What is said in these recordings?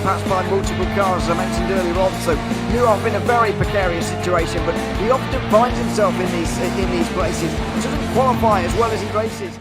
passed by multiple cars, as I mentioned earlier on. So Nuroff in a very precarious situation, but he often finds himself in these places. He doesn't qualify as well as he races.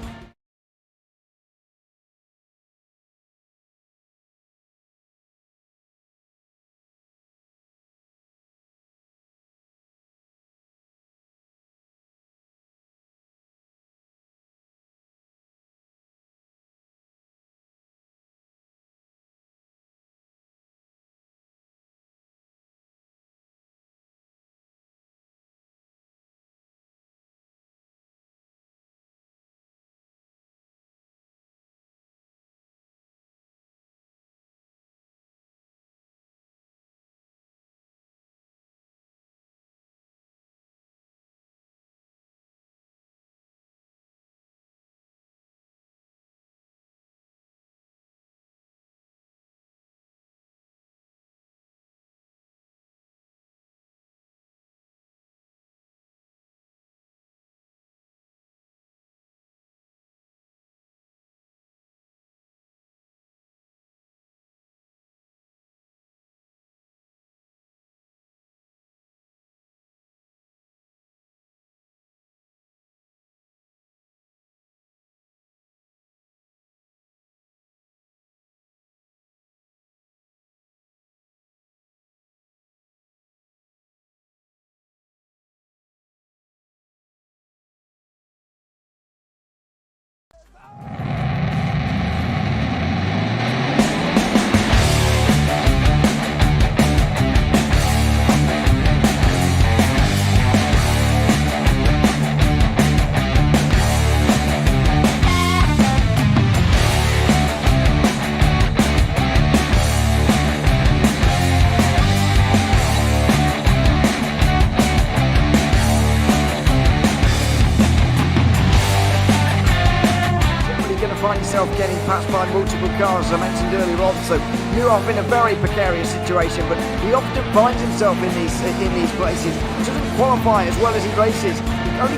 Getting passed by multiple cars, as I mentioned earlier on. So Nuroff in a very precarious situation, but he often finds himself in these places. He doesn't qualify as well as he races.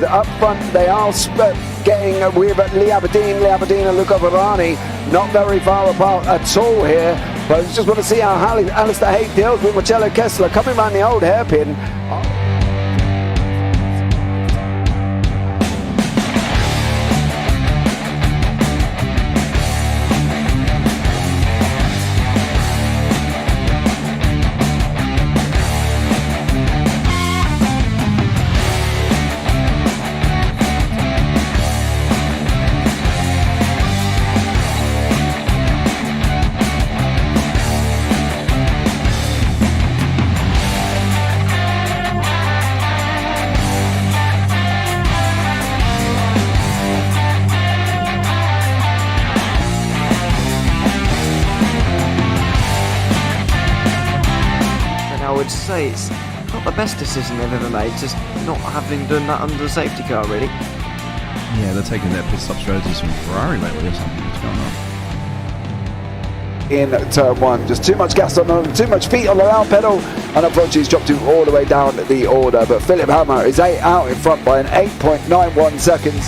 Up front, they are getting with Lee Aberdeen and Luca Varani not very far apart at all here. But I just want to see how Alistair Haig deals with Marcello Kessler coming around the old hairpin. Say it's not the best decision they've ever made, just not having done that under the safety car, really. Yeah, they're taking their pit stop strategies from Ferrari lately or something. What's going on? In turn one, just too much gas on them, too much feet on the loud pedal, and unfortunately he's dropped him all the way down the order. But Philip Hammer is out in front by an 8.91 seconds.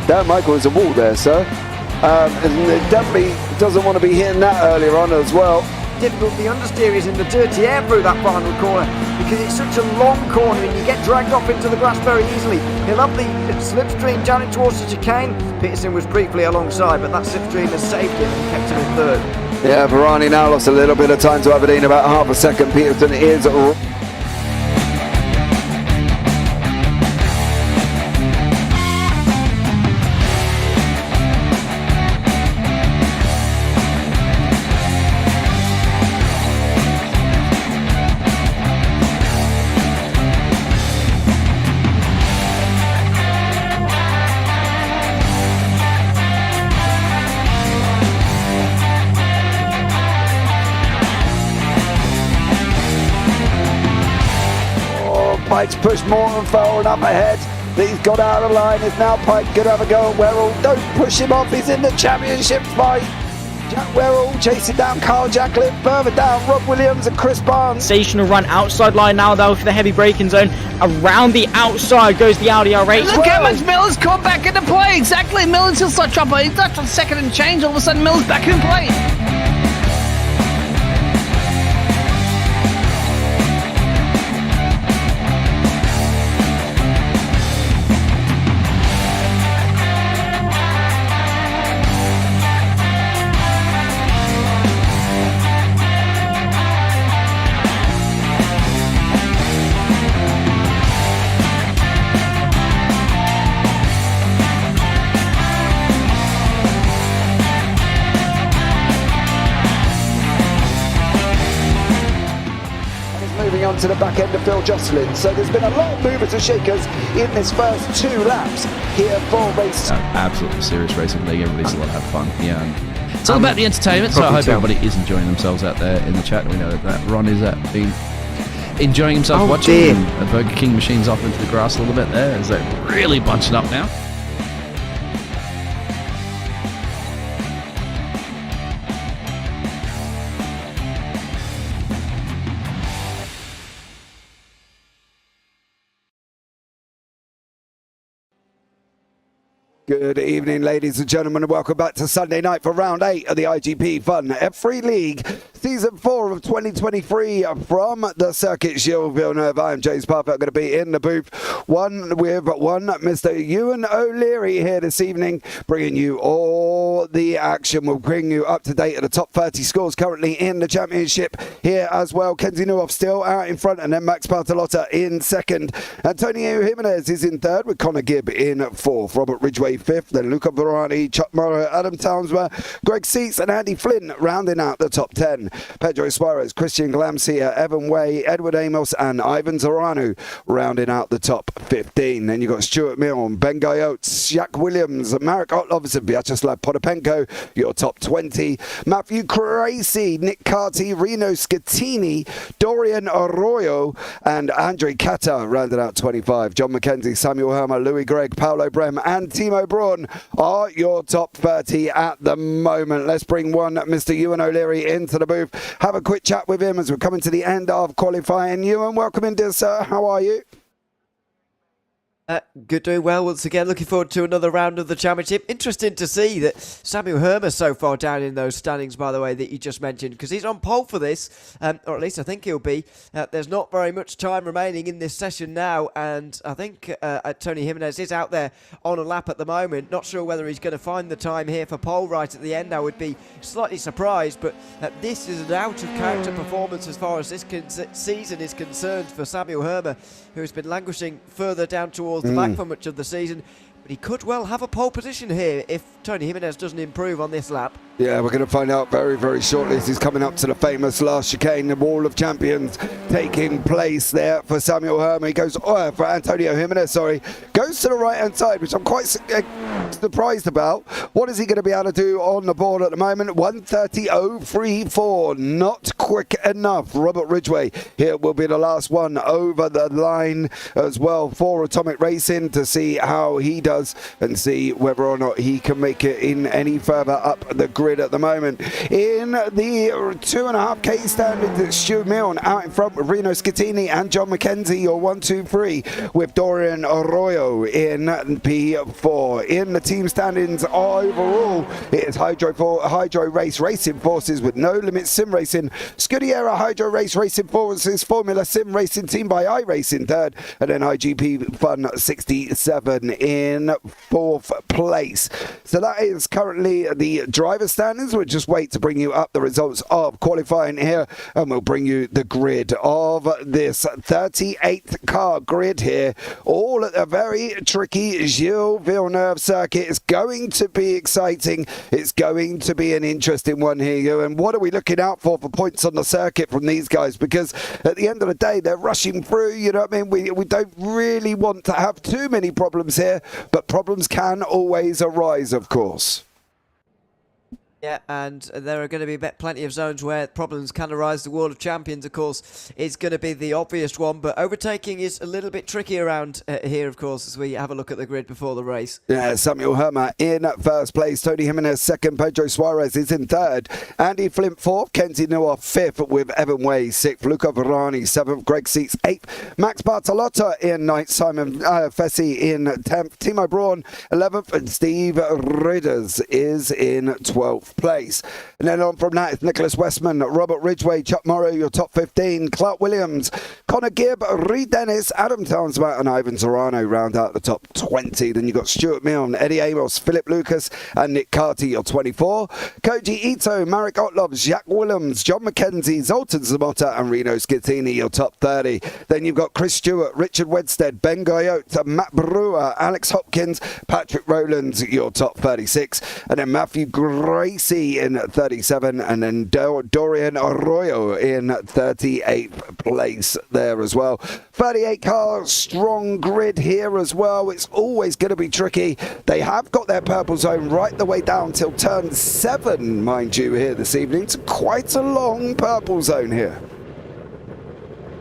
Dan Michael is a wall there, sir. And it definitely doesn't want to be hitting that earlier on as well. Difficult, the understeer is in the dirty air through that final corner because it's such a long corner and you get dragged off into the grass very easily. He'll have the slipstream down it towards the chicane. Peterson was briefly alongside, but that slipstream has saved him and kept him in third. Yeah, Varani now lost a little bit of time to Aberdeen, about half a second. Peterson is Pike's pushed more and far and up ahead. He's got out of line. It's now Pike going to have a go at Werrell. Don't push him off. He's in the championship fight. Jack Werrell chasing down Carl Jacklin. Further down, Rob Williams and Chris Barnes. Sensational run outside line now though for the heavy braking zone. Around the outside goes the Audi R8. Look how much Miller's caught back into play. Exactly. Miller's still start trouble. He's left on second and change. All of a sudden, Miller's back in play. On to the back end of Phil Jocelyn. So there's been a lot of movers and shakers in this first 2 laps here for race. Absolutely serious racing league. Everybody's a lot have fun. Yeah, and It's all about the entertainment, so I hope everybody is enjoying themselves out there in the chat. We know that Ron is been enjoying himself watching. And Burger King machines off into the grass a little bit there as they're really bunching up now. Good evening, ladies and gentlemen, and welcome back to Sunday night for round 8 of the iGPFun F3 League, season 4 of 2023 from the circuit Gilles Villeneuve. I'm James Parfitt. I'm going to be in the booth with Mr. Ewan O'Leary here this evening, bringing you all the action. We'll bring you up to date at the top 30 scores currently in the championship here as well. Kenzie Neuhoff still out in front, and then Max Bartolotta in second. Antonio Jimenez is in third, with Connor Gibb in fourth. Robert Ridgway fifth, then Luca Verani, Chuck Morrow, Adam Townsworth, Greg Seats and Andy Flynn rounding out the top 10. Pedro Suarez, Christian Glamsia, Evan Way, Edward Amos and Ivan Zoranu rounding out the top 15. Then you've got Stuart Milne, Ben Oates, Jack Williams, Marek Otlovs and Vyacheslav Potapenko, your top 20. Matthew Cracy, Nick Carty, Reno Scatini, Dorian Arroyo and Andre Kata rounded out 25. John McKenzie, Samuel Hermer, Louis Gregg, Paolo Brem and Timo Braun are your top 30 at the moment. Let's bring one Mr. Ewan O'Leary into the booth. Have a quick chat with him as we're coming to the end of qualifying. Ewan, welcome in, dear sir. How are you? Good, doing well once again. Looking forward to another round of the championship. Interesting to see that Samuel Hermer so far down in those standings, by the way, that you just mentioned, because he's on pole for this, or at least I think he'll be. There's not very much time remaining in this session now, and I think Tony Jimenez is out there on a lap at the moment. Not sure whether he's going to find the time here for pole right at the end. I would be slightly surprised, but this is an out-of-character performance as far as this season is concerned for Samuel Hermer, who has been languishing further down towards the back for much of the season. But he could well have a pole position here if Tony Jimenez doesn't improve on this lap. Yeah, we're going to find out very, very shortly as he's coming up to the famous last chicane, the Wall of Champions taking place there for Samuel Hermer. He goes, for Antonio Jimenez, sorry. Goes to the right-hand side, which I'm quite surprised about. What is he going to be able to do on the board at the moment? 1:30.034, not quick enough. Robert Ridgway here will be the last one over the line as well for Atomic Racing to see how he does and see whether or not he can make it in any further up the grid at the moment. In the 2.5k standings, it's Stuart Milne out in front with Reno Scatini and John McKenzie, your 1, 2, 3, with Dorian Arroyo in P4. In the team standings overall, it is Hydro Race Racing Forces with No Limit Sim Racing, Scudiera Hydro Race Racing Forces, Formula Sim Racing Team by iRacing third, and then iGPFun 67 in fourth place. So that is currently the driver standings. We'll just wait to bring you up the results of qualifying here, and we'll bring you the grid of this 38 car grid here, all at a very tricky Gilles Villeneuve circuit. It's going to be exciting. It's going to be an interesting one here. And what are we looking out for points on the circuit from these guys? Because at the end of the day, they're rushing through. You know what I mean? We don't really want to have too many problems here, but problems can always arise, of course. Yeah, and there are going to be plenty of zones where problems can arise. The World of Champions, of course, is going to be the obvious one, but overtaking is a little bit tricky around here, of course, as we have a look at the grid before the race. Yeah, Samuel Hermer in first place, Tony Jimenez second, Pedro Suarez is in third, Andy Flint fourth, Kenzie Noah fifth with Evan Way sixth, Luca Verani seventh, Greg Seats eighth, Max Bartolotta in ninth, Simon Fessy in 10th, Timo Braun 11th, and Steve Ridders is in 12th place. And then on from that is Nicholas Westman, Robert Ridgway, Chuck Morrow, your top 15, Clark Williams, Connor Gibb, Reed Dennis, Adam Townsmart and Ivan Zorano round out the top 20. Then you've got Stuart Milne, Eddie Amos, Philip Lucas and Nick Carty, your 24. Koji Ito, Marek Otlov, Jack Williams, John McKenzie, Zoltan Zamota and Reno Scattini, your top 30. Then you've got Chris Stewart, Richard Wedstead, Ben Goyot, Matt Brewer, Alex Hopkins, Patrick Rowlands, your top 36. And then Matthew Gracie in 37, and then Dorian Arroyo in 38th place there as well. 38 cars, strong grid here as well. It's always going to be tricky. They have got their purple zone right the way down till turn 7, mind you, here this evening. It's quite a long purple zone here.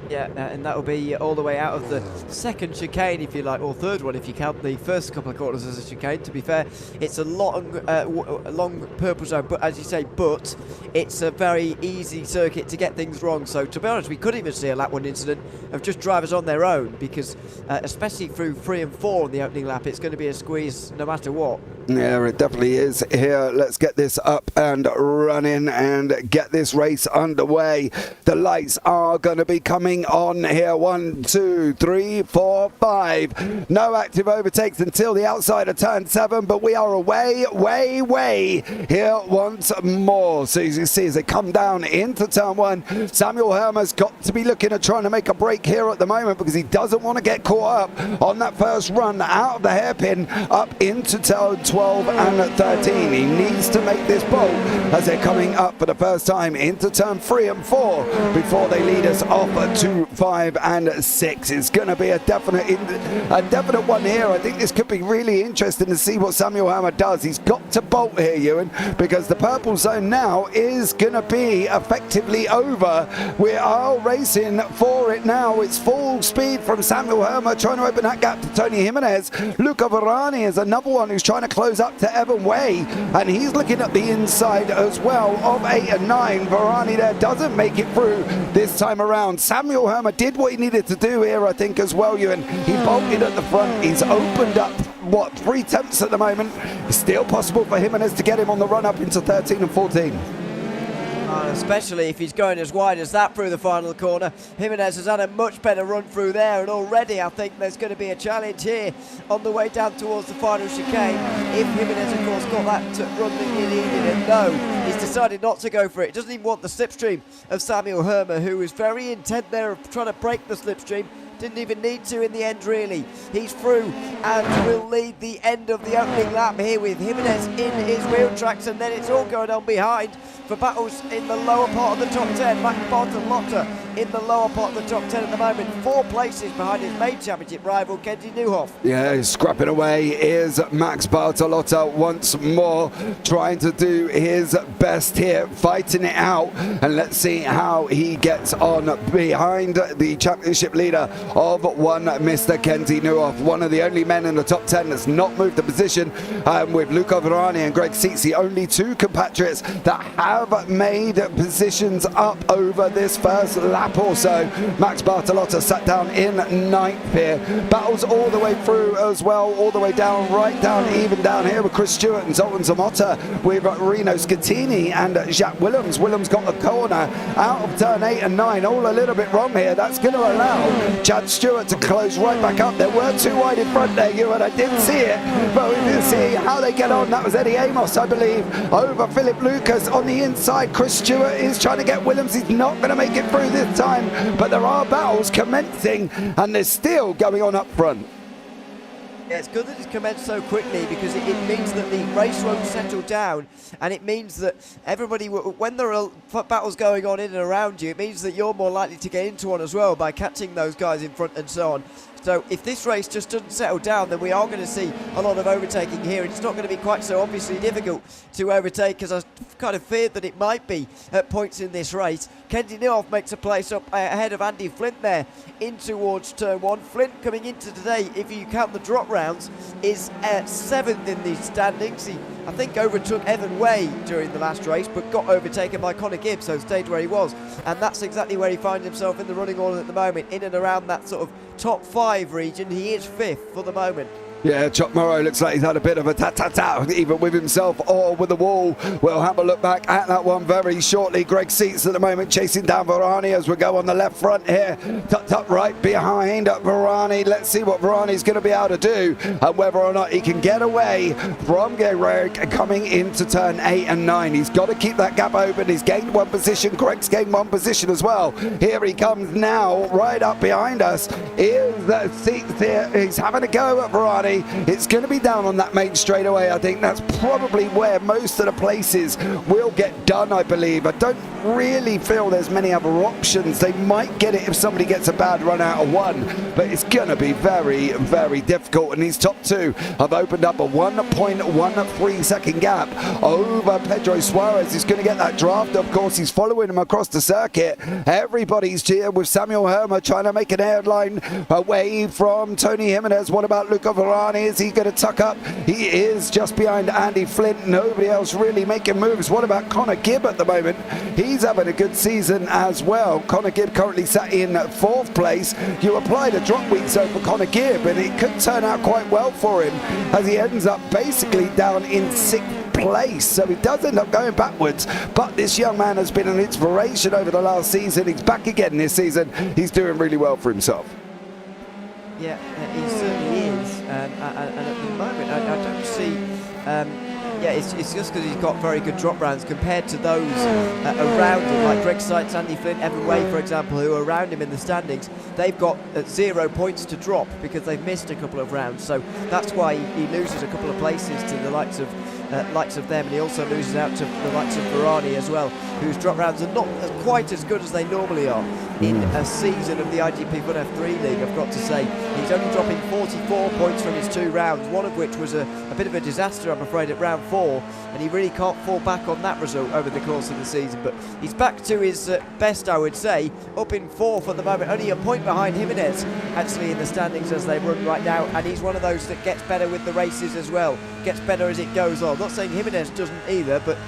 Yeah, and that will be all the way out of the second chicane, if you like, or third one, if you count the first couple of corners as a chicane. To be fair, it's a long purple zone, but as you say, but it's a very easy circuit to get things wrong. So, to be honest, we could even see a lap 1 incident of just drivers on their own, because especially through 3 and 4 on the opening lap, it's going to be a squeeze no matter what. Yeah, it definitely is here. Let's get this up and running and get this race underway. The lights are going to be coming on here. 1, 2, 3, 4, 5. No active overtakes until the outside of turn 7, but we are away, way here once more. So as you see, as they come down into turn 1, Samuel Hermer's got to be looking at trying to make a break here at the moment, because he doesn't want to get caught up on that first run out of the hairpin up into turn 12 and 13. He needs to make this bolt as they're coming up for the first time into turn 3 and 4 before they lead us off to 5 and 6. It's going to be a definite one here. I think this could be really interesting to see what Samuel Hermer does. He's got to bolt here, Ewan, because the purple zone now is going to be effectively over. We are racing for it now. It's full speed from Samuel Hermer trying to open that gap to Tony Jimenez. Luca Verani is another one who's trying to close up to Evan Way, and he's looking at the inside as well of 8 and 9. Verani there doesn't make it through this time around. Samuel Hermer did what he needed to do here, I think, as well, Ewan. He bolted at the front. He's opened up, 3 tenths at the moment. It's still possible for Jimenez to get him on the run up into 13 and 14. Especially if he's going as wide as that through the final corner. Jimenez has had a much better run through there, and already I think there's going to be a challenge here on the way down towards the final chicane. If Jimenez, of course, got that run that he needed, and no, he's decided not to go for it. He doesn't even want the slipstream of Samuel Hermer, who is very intent there of trying to break the slipstream. Didn't even need to in the end, really. He's through and will lead the end of the opening lap here with Jimenez in his wheel tracks, and then it's all going on behind for battles in the lower part of the top 10. Max Bartolotta in the lower part of the top 10 at the moment, 4 places behind his main championship rival, Kenji Newhoff. Yeah, he's scrapping away. Is Max Bartolotta once more trying to do his best here, fighting it out, and let's see how he gets on behind the championship leader of one Mr. Kenji Newhoff, one of the only men in the top 10 that's not moved the position, with Luca Verani and Greg Seats, the only 2 compatriots that have made positions up over this first lap or so. Max Bartolotta sat down in 9th here. Battles all the way through as well, all the way down, right down, even down here with Chris Stewart and Zoltan Zamota, with Reno Scattini and Jacques Willems. Willems got the corner out of turn 8 and 9, all a little bit wrong here. That's going to allow Chad Stewart to close right back up. There were 2 wide in front there, Ewan. I didn't see it, but we did see how they get on. That was Eddie Amos, I believe, over Philip Lucas on the inside. Chris Stewart is trying to get Willems. He's not going to make it through this time, but there are battles commencing, and they're still going on up front. Yeah, it's good that it's commenced so quickly, because it means that the race won't settle down, and it means that everybody, when there are battles going on in and around you, it means that you're more likely to get into one as well by catching those guys in front and so on. So if this race just doesn't settle down, then we are going to see a lot of overtaking here. It's not going to be quite so obviously difficult to overtake, as I kind of feared that it might be at points in this race. Kenji Newhoff makes a place up ahead of Andy Flint there in towards turn 1. Flint coming into today, if you count the drop rounds, is 7th in the standings. He, I think, overtook Evan Way during the last race, but got overtaken by Connor Gibbs, so stayed where he was. And that's exactly where he finds himself in the running order at the moment, in and around that sort of top 5 region. He is 5th for the moment. Yeah, Chuck Morrow looks like he's had a bit of a tat-tat-tat, either with himself or with the wall. We'll have a look back at that one very shortly. Greg Seats at the moment chasing down Varani as we go on the left front here. Tucked right behind Varani. Let's see what Varani's going to be able to do and whether or not he can get away from Greg coming into turn 8 and 9. He's got to keep that gap open. He's gained 1 position. Greg's gained 1 position as well. Here he comes now, right up behind us. Here's Seats here. He's having a go at Varani. It's going to be down on that main straightaway. I think that's probably where most of the places will get done, I believe. I don't really feel there's many other options. They might get it if somebody gets a bad run out of 1, but it's going to be very, very difficult. And these top 2 have opened up a 1.13 second gap over Pedro Suarez. He's going to get that draft. Of course, he's following him across the circuit. Everybody's here with Samuel Hermer trying to make an airline away from Tony Jimenez. What about Luca Varani? Is he going to tuck up? He is just behind Andy Flint. Nobody else really making moves. What about Connor Gibb at the moment? He's having a good season as well. Connor Gibb currently sat in 4th place. You applied a drop week zone for Connor Gibb, and it could turn out quite well for him as he ends up basically down in 6th place. So he does end up going backwards, but this young man has been an inspiration over the last season. He's back again this season. He's doing really well for himself. Yeah, he certainly is. And at the moment, I don't see. Yeah, it's just because he's got very good drop rounds compared to those around him, like Greg Seitz, Andy Flint, Evan Way, for example, who are around him in the standings. They've got 0 points to drop because they've missed a couple of rounds. So that's why he loses a couple of places to the likes of them, and he also loses out to the likes of Varani as well, whose drop rounds are not quite as good as they normally are in a season of the iGPFun F3 League. I've got to say, he's only dropping 44 points from his 2 rounds, one of which was a bit of a disaster, I'm afraid, at round 4, and he really can't fall back on that result over the course of the season. But he's back to his best, I would say, up in 4th at the moment, only a point behind Jimenez actually in the standings as they run right now, and he's one of those that gets better with the races as well, gets better as it goes on. Not saying Jimenez doesn't either, but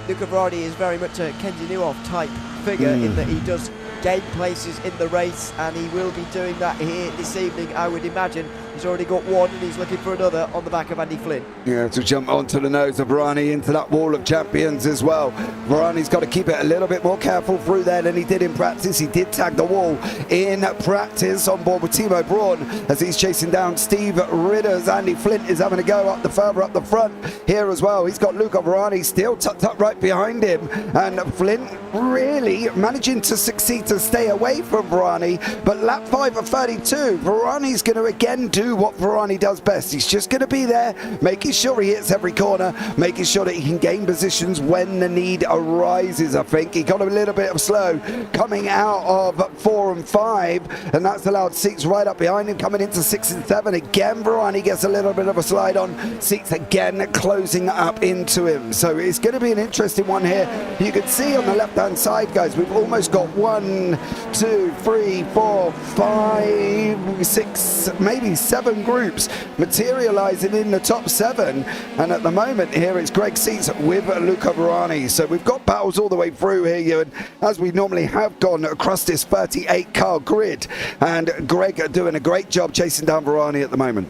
Luca Varani is very much a Kenji Newhoff type figure in that he does gain places in the race, and he will be doing that here this evening, I would imagine. He's already got 1 and he's looking for another on the back of Andy Flynn. Yeah, to jump onto the nose of Varani into that wall of champions as well. Varani's got to keep it a little bit more careful through there than he did in practice. He did tag the wall in practice on board with Timo Braun as he's chasing down Steve Ridders. Andy Flint is having to go up further up the front here as well. He's got Luca Varani still tucked up right behind him, and Flint really managing to succeed to stay away from Varani. But lap 5 of 32, Varani's going to again do what Varani does best. He's just going to be there, making sure he hits every corner, making sure that he can gain positions when the need arises. I think he got a little bit of slow coming out of 4 and 5, and that's allowed Seeks right up behind him, coming into 6 and 7. Again, Varani gets a little bit of a slide on. Seeks again closing up into him. So it's going to be an interesting one here. You can see on the left-hand side, guys, we've almost got 1, 2, 3, 4, 5, 6, maybe 7 groups materializing in the top 7, and at the moment here it's Greg Seats with Luca Varani. So we've got battles all the way through here, Ewan, as we normally have gone across this 38 car grid, and Greg doing a great job chasing down Varani at the moment.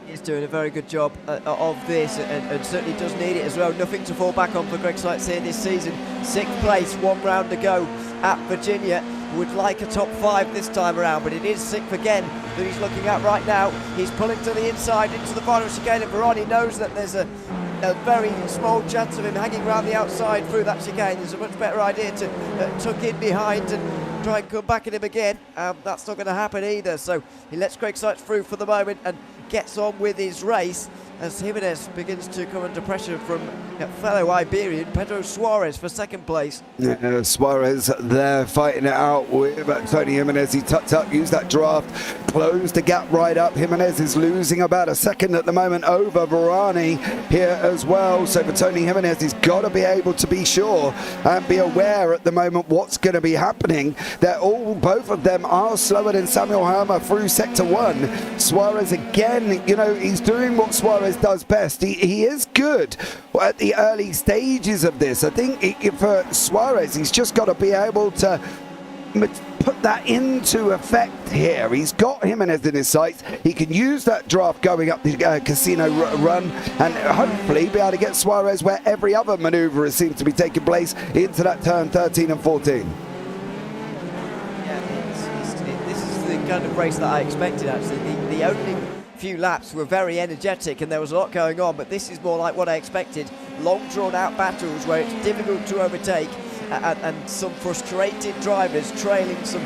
He's doing a very good job of this, and certainly does need it as well. Nothing to fall back on for Greg Seitz here this season. 6th place, 1 round to go at Virginia. Would like a top 5 this time around, but it is 6th again that he's looking at right now. He's pulling to the inside into the final chicane, and Varani knows that there's a very small chance of him hanging around the outside through that chicane. There's a much better idea to tuck in behind and try and come back at him again. That's not going to happen either, so he lets Greg Seitz through for the moment and gets on with his race. as Jimenez begins to come under pressure from fellow Iberian Pedro Suarez for second place. Suarez there fighting it out with Tony Jimenez. He tucked up, used that draft, closed the gap right up. Jimenez is losing about a second at the moment over Varani here as well. So for Tony Jimenez, he's got to be able to be sure and be aware at the moment what's going to be happening. Both of them are slower than Samuel Hermer through sector 1. Suarez again, you know, he's doing what Suarez does best. He is good at the early stages of this. I think for Suarez, he's just got to be able to put that into effect here. He's got Jimenez in his sights. He can use that draft going up the casino run and hopefully be able to get Suarez where every other manoeuvre seems to be taking place into that turn 13 and 14. This is the kind of race that I expected, actually. The opening few laps were very energetic and there was a lot going on, but this is more like what I expected. Long drawn out battles where it's difficult to overtake and some frustrated drivers trailing some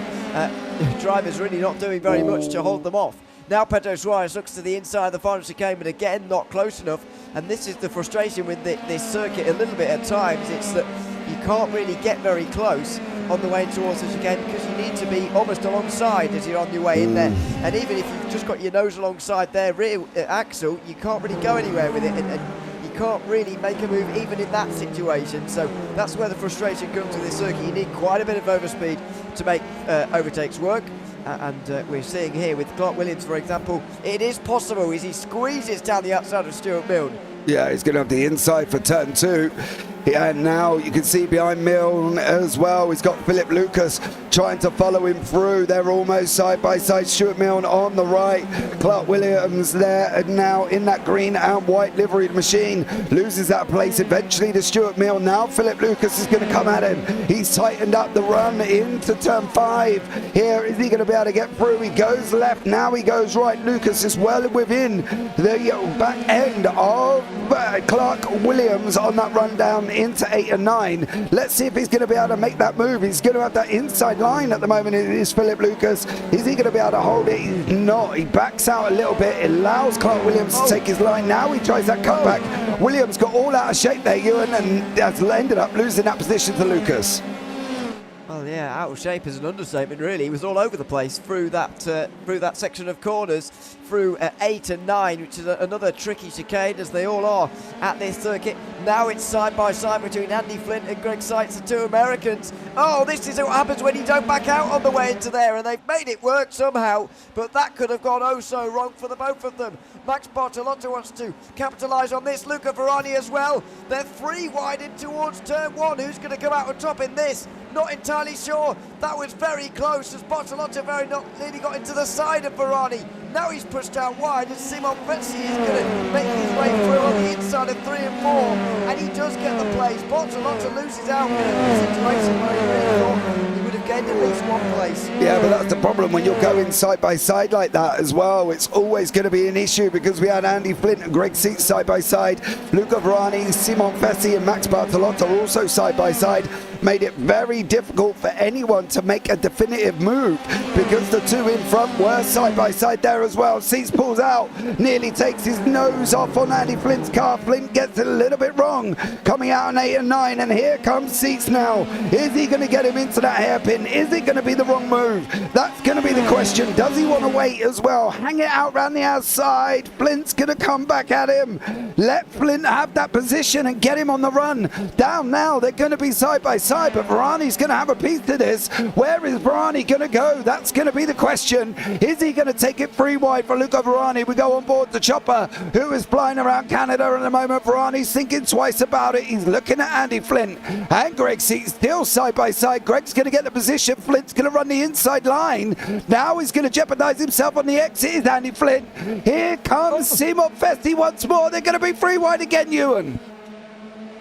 drivers really not doing very much to hold them off. Now Pedro Suarez looks to the inside of the final chicane, but again not close enough, and this is the frustration with this circuit a little bit at times. It's that you can't really get very close on the way towards the chicane because you need to be almost alongside as you're on your way in there, and even if you've just got your nose alongside their rear axle, you can't really go anywhere with it, and you can't really make a move even in that situation. So that's where the frustration comes with this circuit. You need quite a bit of overspeed to make overtakes work, and we're seeing here with Clark Williams, for example, it is possible as he squeezes down the outside of Stuart Milne. Yeah, he's going to have the inside for turn 2. And now you can see behind Milne as well, he's got Philip Lucas trying to follow him through. They're almost side by side. Stuart Milne on the right, Clark Williams there, and now in that green and white liveried machine, loses that place eventually to Stuart Milne. Now Philip Lucas is going to come at him. He's tightened up the run into turn 5. Here, is he going to be able to get through? He goes left, now he goes right. Lucas is well within the back end of Clark Williams on that run down into 8 and 9. Let's see if he's going to be able to make that move. He's going to have that inside line at the moment. It is Philip Lucas. Is he going to be able to hold it? He's not. He backs out a little bit. It allows Clark Williams to take his line. Now he tries that cutback. Williams got all out of shape there, Ewan, and has ended up losing that position to Lucas. Well, yeah, out of shape is an understatement, really. He was all over the place through that section of corners, through 8 and 9, which is another tricky chicane, as they all are at this circuit. Now it's side by side between Andy Flint and Greg Seitz, the two Americans. Oh, this is what happens when you don't back out on the way into there, and they've made it work somehow, but that could have gone oh so wrong for the both of them. Max Bartolotto wants to capitalise on this. Luca Varani as well. They're 3 wide in towards turn 1. Who's going to come out on top in this? Not entirely sure. That was very close as Bartolotto very not nearly got into the side of Varani. Now he's pushed out wide and Simon Fetzi is going to make his way through on the inside of 3 and 4, and he does get the place. Bartolotto loses out in a situation where he really thought he would have gained at least 1 place. Yeah, but that's the problem when you're going side by side like that as well. It's always going to be an issue because we had Andy Flint and Greg Seitz side by side. Luca Varani, Simon Fetzi and Max Bartolotto also side by side. Made it very difficult for anyone to make a definitive move because the two in front were side by side there as well. Seitz pulls out, nearly takes his nose off on Andy Flint's car. Flint gets it a little bit wrong, coming out on 8 and 9, and here comes Seitz now. Is he going to get him into that hairpin? Is it going to be the wrong move? That's going to be the question. Does he want to wait as well? Hang it out round the outside. Flint's going to come back at him. Let Flint have that position and get him on the run. Down now, they're going to be side by side. But Varani's going to have a piece to this. Where is Varani going to go? That's going to be the question. Is he going to take it 3 wide for Luca Varani? We go on board the chopper, who is flying around Canada at the moment. Varani's thinking twice about it. He's looking at Andy Flint and Greg Seitz still side by side. Greg's going to get the position. Flint's going to run the inside line. Now he's going to jeopardize himself on the exit. Is Andy Flint. Here comes Simon Fetzi once more. They're going to be 3 wide again, Ewan.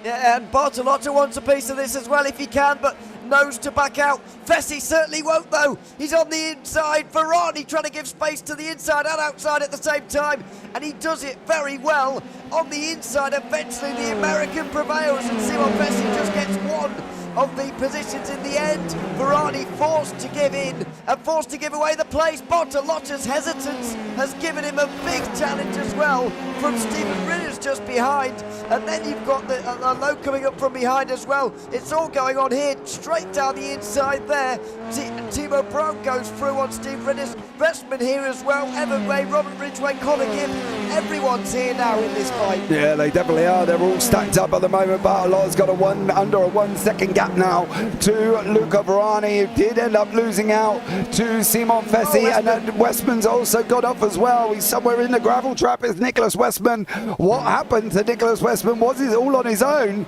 Yeah, and Bartolotto wants a piece of this as well if he can, but knows to back out. Fetzi certainly won't though. He's on the inside. Varani trying to give space to the inside and outside at the same time, and he does it very well on the inside. Eventually the American prevails and Simon Fetzi just gets 1 of the positions in the end. Varani forced to give in and forced to give away the place. Bertilla's hesitance has given him a big challenge as well from Stephen Ritter's just behind. And then you've got the low coming up from behind as well. It's all going on here, straight down the inside there. Timo Brown goes through on Steve Ritter's. Westman here as well. Evan Ray, Robert Ridgway, Colin Gibb. Everyone's here now in this fight. Yeah, they definitely are. They're all stacked up at the moment. Bertilla's got under a 1 second gap now to Luca Varani, who did end up losing out to Simon Fessy, and then Westman's also got off as well. He's somewhere in the gravel trap. It's Nicholas Westman. What happened to Nicholas Westman? Was he all on his own?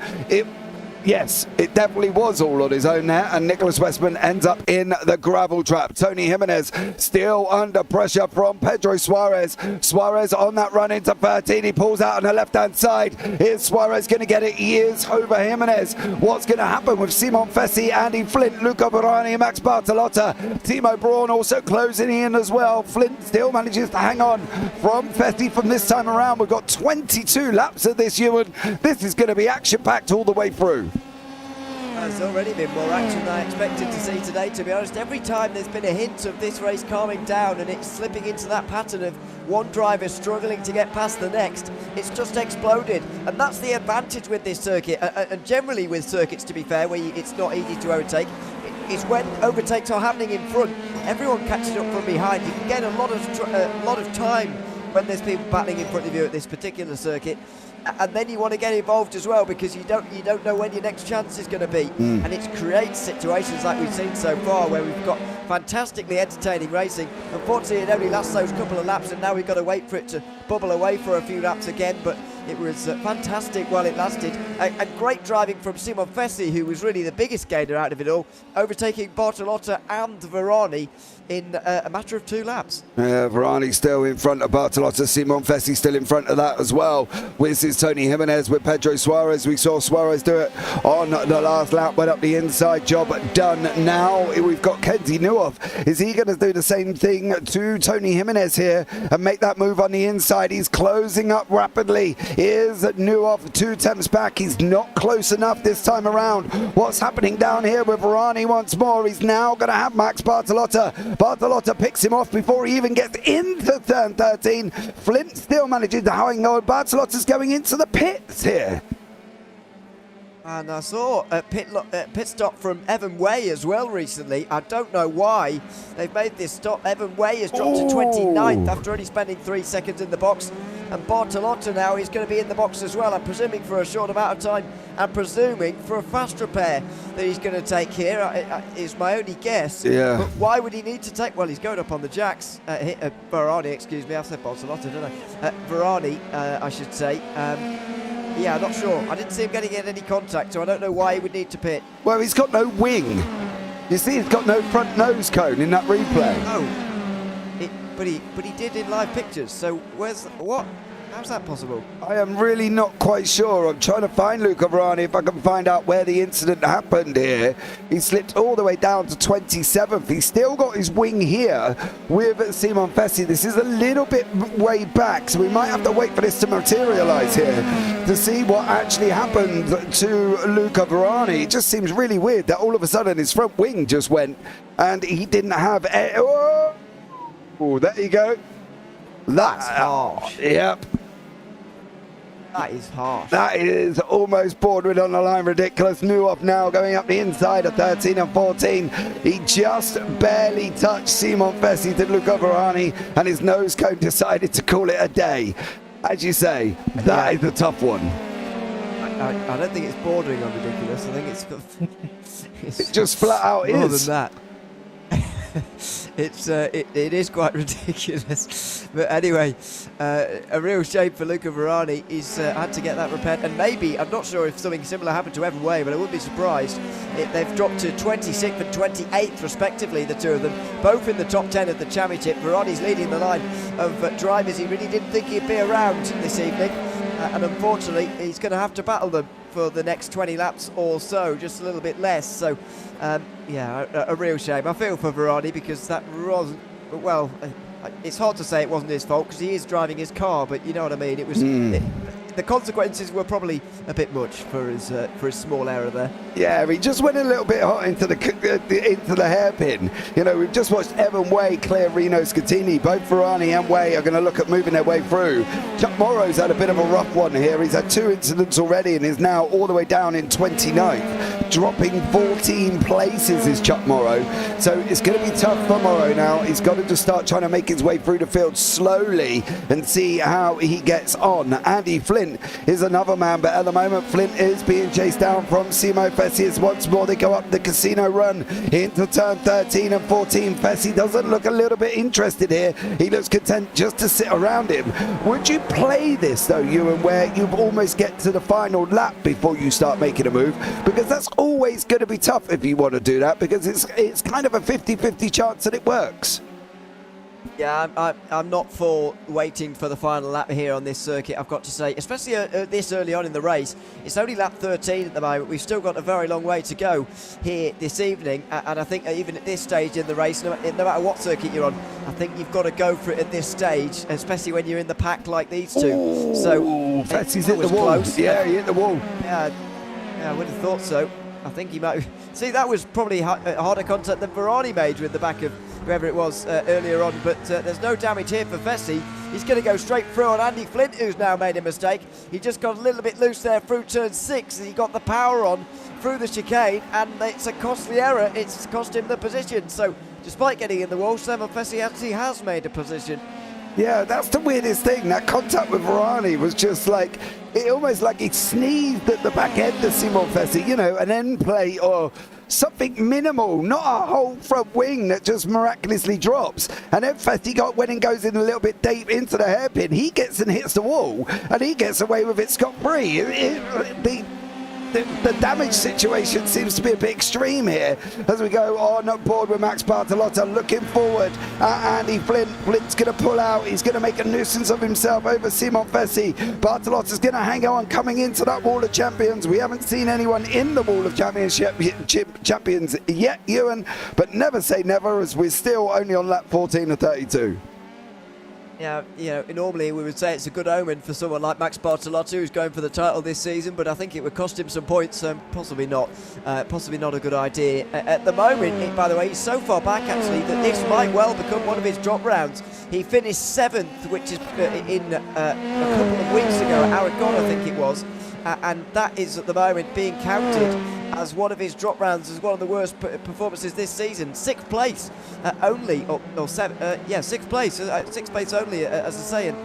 Yes, it definitely was all on his own there, and Nicholas Westman ends up in the gravel trap. Tony Jimenez still under pressure from Pedro Suarez. Suarez on that run into 13. He pulls out on the left-hand side. Is Suarez going to get it? He is over Jimenez. What's going to happen with Simon Fessy, Andy Flint, Luca Varani, Max Bertilotta? Timo Braun also closing in as well. Flint still manages to hang on from Fessy from this time around. We've got 22 laps of this, Ewan. This is going to be action-packed all the way through. There's already been more action than I expected to see today, to be honest. Every time there's been a hint of this race calming down and it's slipping into that pattern of one driver struggling to get past the next, it's just exploded. And that's the advantage with this circuit, and generally with circuits, to be fair, where it's not easy to overtake. It's when overtakes are happening in front, everyone catches up from behind. You can get a lot of time when there's people battling in front of you at this particular circuit. And then you want to get involved as well, because you don't know when your next chance is going to be. And it creates situations like we've seen so far where we've got fantastically entertaining racing. Unfortunately, it only lasts those couple of laps, and now we've got to wait for it to bubble away for a few laps again. But it was fantastic while it lasted. And great driving from Simon Fessy, who was really the biggest gainer out of it all, overtaking Bertilotta and Varani in a matter of 2 laps. Yeah, Varani still in front of Bertilotta. Simon Fessy still in front of that as well. This is Tony Jimenez with Pedro Suarez. We saw Suarez do it on the last lap, went up the inside. Job done now. We've got Kenzie Newhoff. Is he going to do the same thing to Tony Jimenez here and make that move on the inside? He's closing up rapidly. Here's Newhoff 2 tenths back. He's not close enough this time around. What's happening down here with Varani once more? He's now going to have Max Bertilotta. Bertilotta picks him off before he even gets into turn 13. Flint still manages to hang on. Bertilotta's going into the pits here. And I saw a pit stop from Evan Way as well recently. I don't know why they've made this stop. Evan Way has dropped to 29th after only spending 3 seconds in the box. And Bertilotta now is going to be in the box as well. I'm presuming for a short amount of time. I'm presuming for a fast repair that he's going to take here, is my only guess. Yeah. But why would he need to take... Well, he's going up on the jacks. Varani, excuse me. I've said Bertilotta, didn't I? Varani, I should say. Yeah, I'm not sure. I didn't see him getting in any contact, so I don't know why he would need to pit. Well, he's got no wing. You see, he's got no front nose cone in that replay. Oh, but he did in live pictures. So what? How's that possible? I am really not quite sure. I'm trying to find Luca Varani if I can find out where the incident happened here. He slipped all the way down to 27th. He's still got his wing here with Simon Fessy. This is a little bit way back, so we might have to wait for this to materialise here to see what actually happened to Luca Varani. It just seems really weird that all of a sudden his front wing just went and he didn't have... Oh, there you go. That's harsh. Yep. That is harsh. That is almost bordering on the line ridiculous. Newhoff now going up the inside of 13 and 14. He just barely touched Simon Fessy to Luca Varani, and his nose cone decided to call it a day. As you say, that is a tough one. I don't think it's bordering on ridiculous. I think it's it just flat out more is. than that. It is quite ridiculous, but anyway, a real shame for Luca Varani. He's had to get that repaired, and maybe, I'm not sure if something similar happened to Evan Way, but I wouldn't be surprised. They've dropped to 26th and 28th respectively, the two of them, both in the top 10 of the championship. Varani's leading the line of drivers he really didn't think he'd be around this evening, and unfortunately he's going to have to battle them for the next 20 laps or so, just a little bit less. So yeah, a real shame. I feel for Varani, because that wasn't, well, it's hard to say it wasn't his fault, because he is driving his car, but you know what I mean. It was the consequences were probably a bit much for his small error there. Yeah, he just went a little bit hot into the hairpin. You know, we've just watched Evan Way clear Reno Scatini. Both Varani and Way are going to look at moving their way through. Chuck Morrow's had a bit of a rough one here. He's had 2 incidents already and is now all the way down in 29th. Dropping 14 places is Chuck Morrow. So it's going to be tough for Morrow now. He's got to just start trying to make his way through the field slowly and see how he gets on. Andy Flint is another man, but at the moment Flint is being chased down from Simo Fessy. Once more they go up the casino run into turn 13 and 14. Fessy doesn't look a little bit interested here. He looks content just to sit around him. Would you play this though, Ewan, where you almost get to the final lap before you start making a move? Because that's always going to be tough if you want to do that, because it's kind of a 50-50 chance that it works. Yeah, I'm not for waiting for the final lap here on this circuit, I've got to say, especially this early on in the race. It's only lap 13 at the moment. We've still got a very long way to go here this evening, and I think even at this stage in the race, no matter what circuit you're on, I think you've got to go for it at this stage, especially when you're in the pack like these two. Ooh, so Fessy's hit the wall. Close. Yeah, he hit the wall. Yeah, I would have thought so. I think he might. See, that was probably harder contact than Varani made with the back of whoever it was earlier on, but there's no damage here for Fessy. He's going to go straight through on Andy Flint, who's now made a mistake. He just got a little bit loose there through turn 6. He got the power on through the chicane, and it's a costly error. It's cost him the position. So despite getting in the wall, Simon Fessy actually has made a position. Yeah, that's the weirdest thing. That contact with Varani was just like, it almost like he sneezed at the back end of Simon Fessy, you know, an end play or something minimal, not a whole front wing that just miraculously drops. And then Fessy when he goes in a little bit deep into the hairpin, he gets and hits the wall, and he gets away with it scot-free. The damage situation seems to be a bit extreme here as we go on board with Max Bartolotta looking forward at Andy Flint. Flint's going to pull out. He's going to make a nuisance of himself over Simon Fessy. Bartolotta's going to hang on coming into that Wall of Champions. We haven't seen anyone in the Wall of Champions yet, Ewan, but never say never, as we're still only on lap 14 of 32. Yeah, you know, normally we would say it's a good omen for someone like Max Bartolotta, who's going for the title this season, but I think it would cost him some points, possibly not a good idea. At the moment, by the way, he's so far back actually that this might well become one of his drop rounds. He finished 7th, which is in a couple of weeks ago at Aragon, I think it was, and that is at the moment being counted as one of his drop rounds, as one of the worst performances this season. 6th place only, or 6th place, 6th place only, as I say, and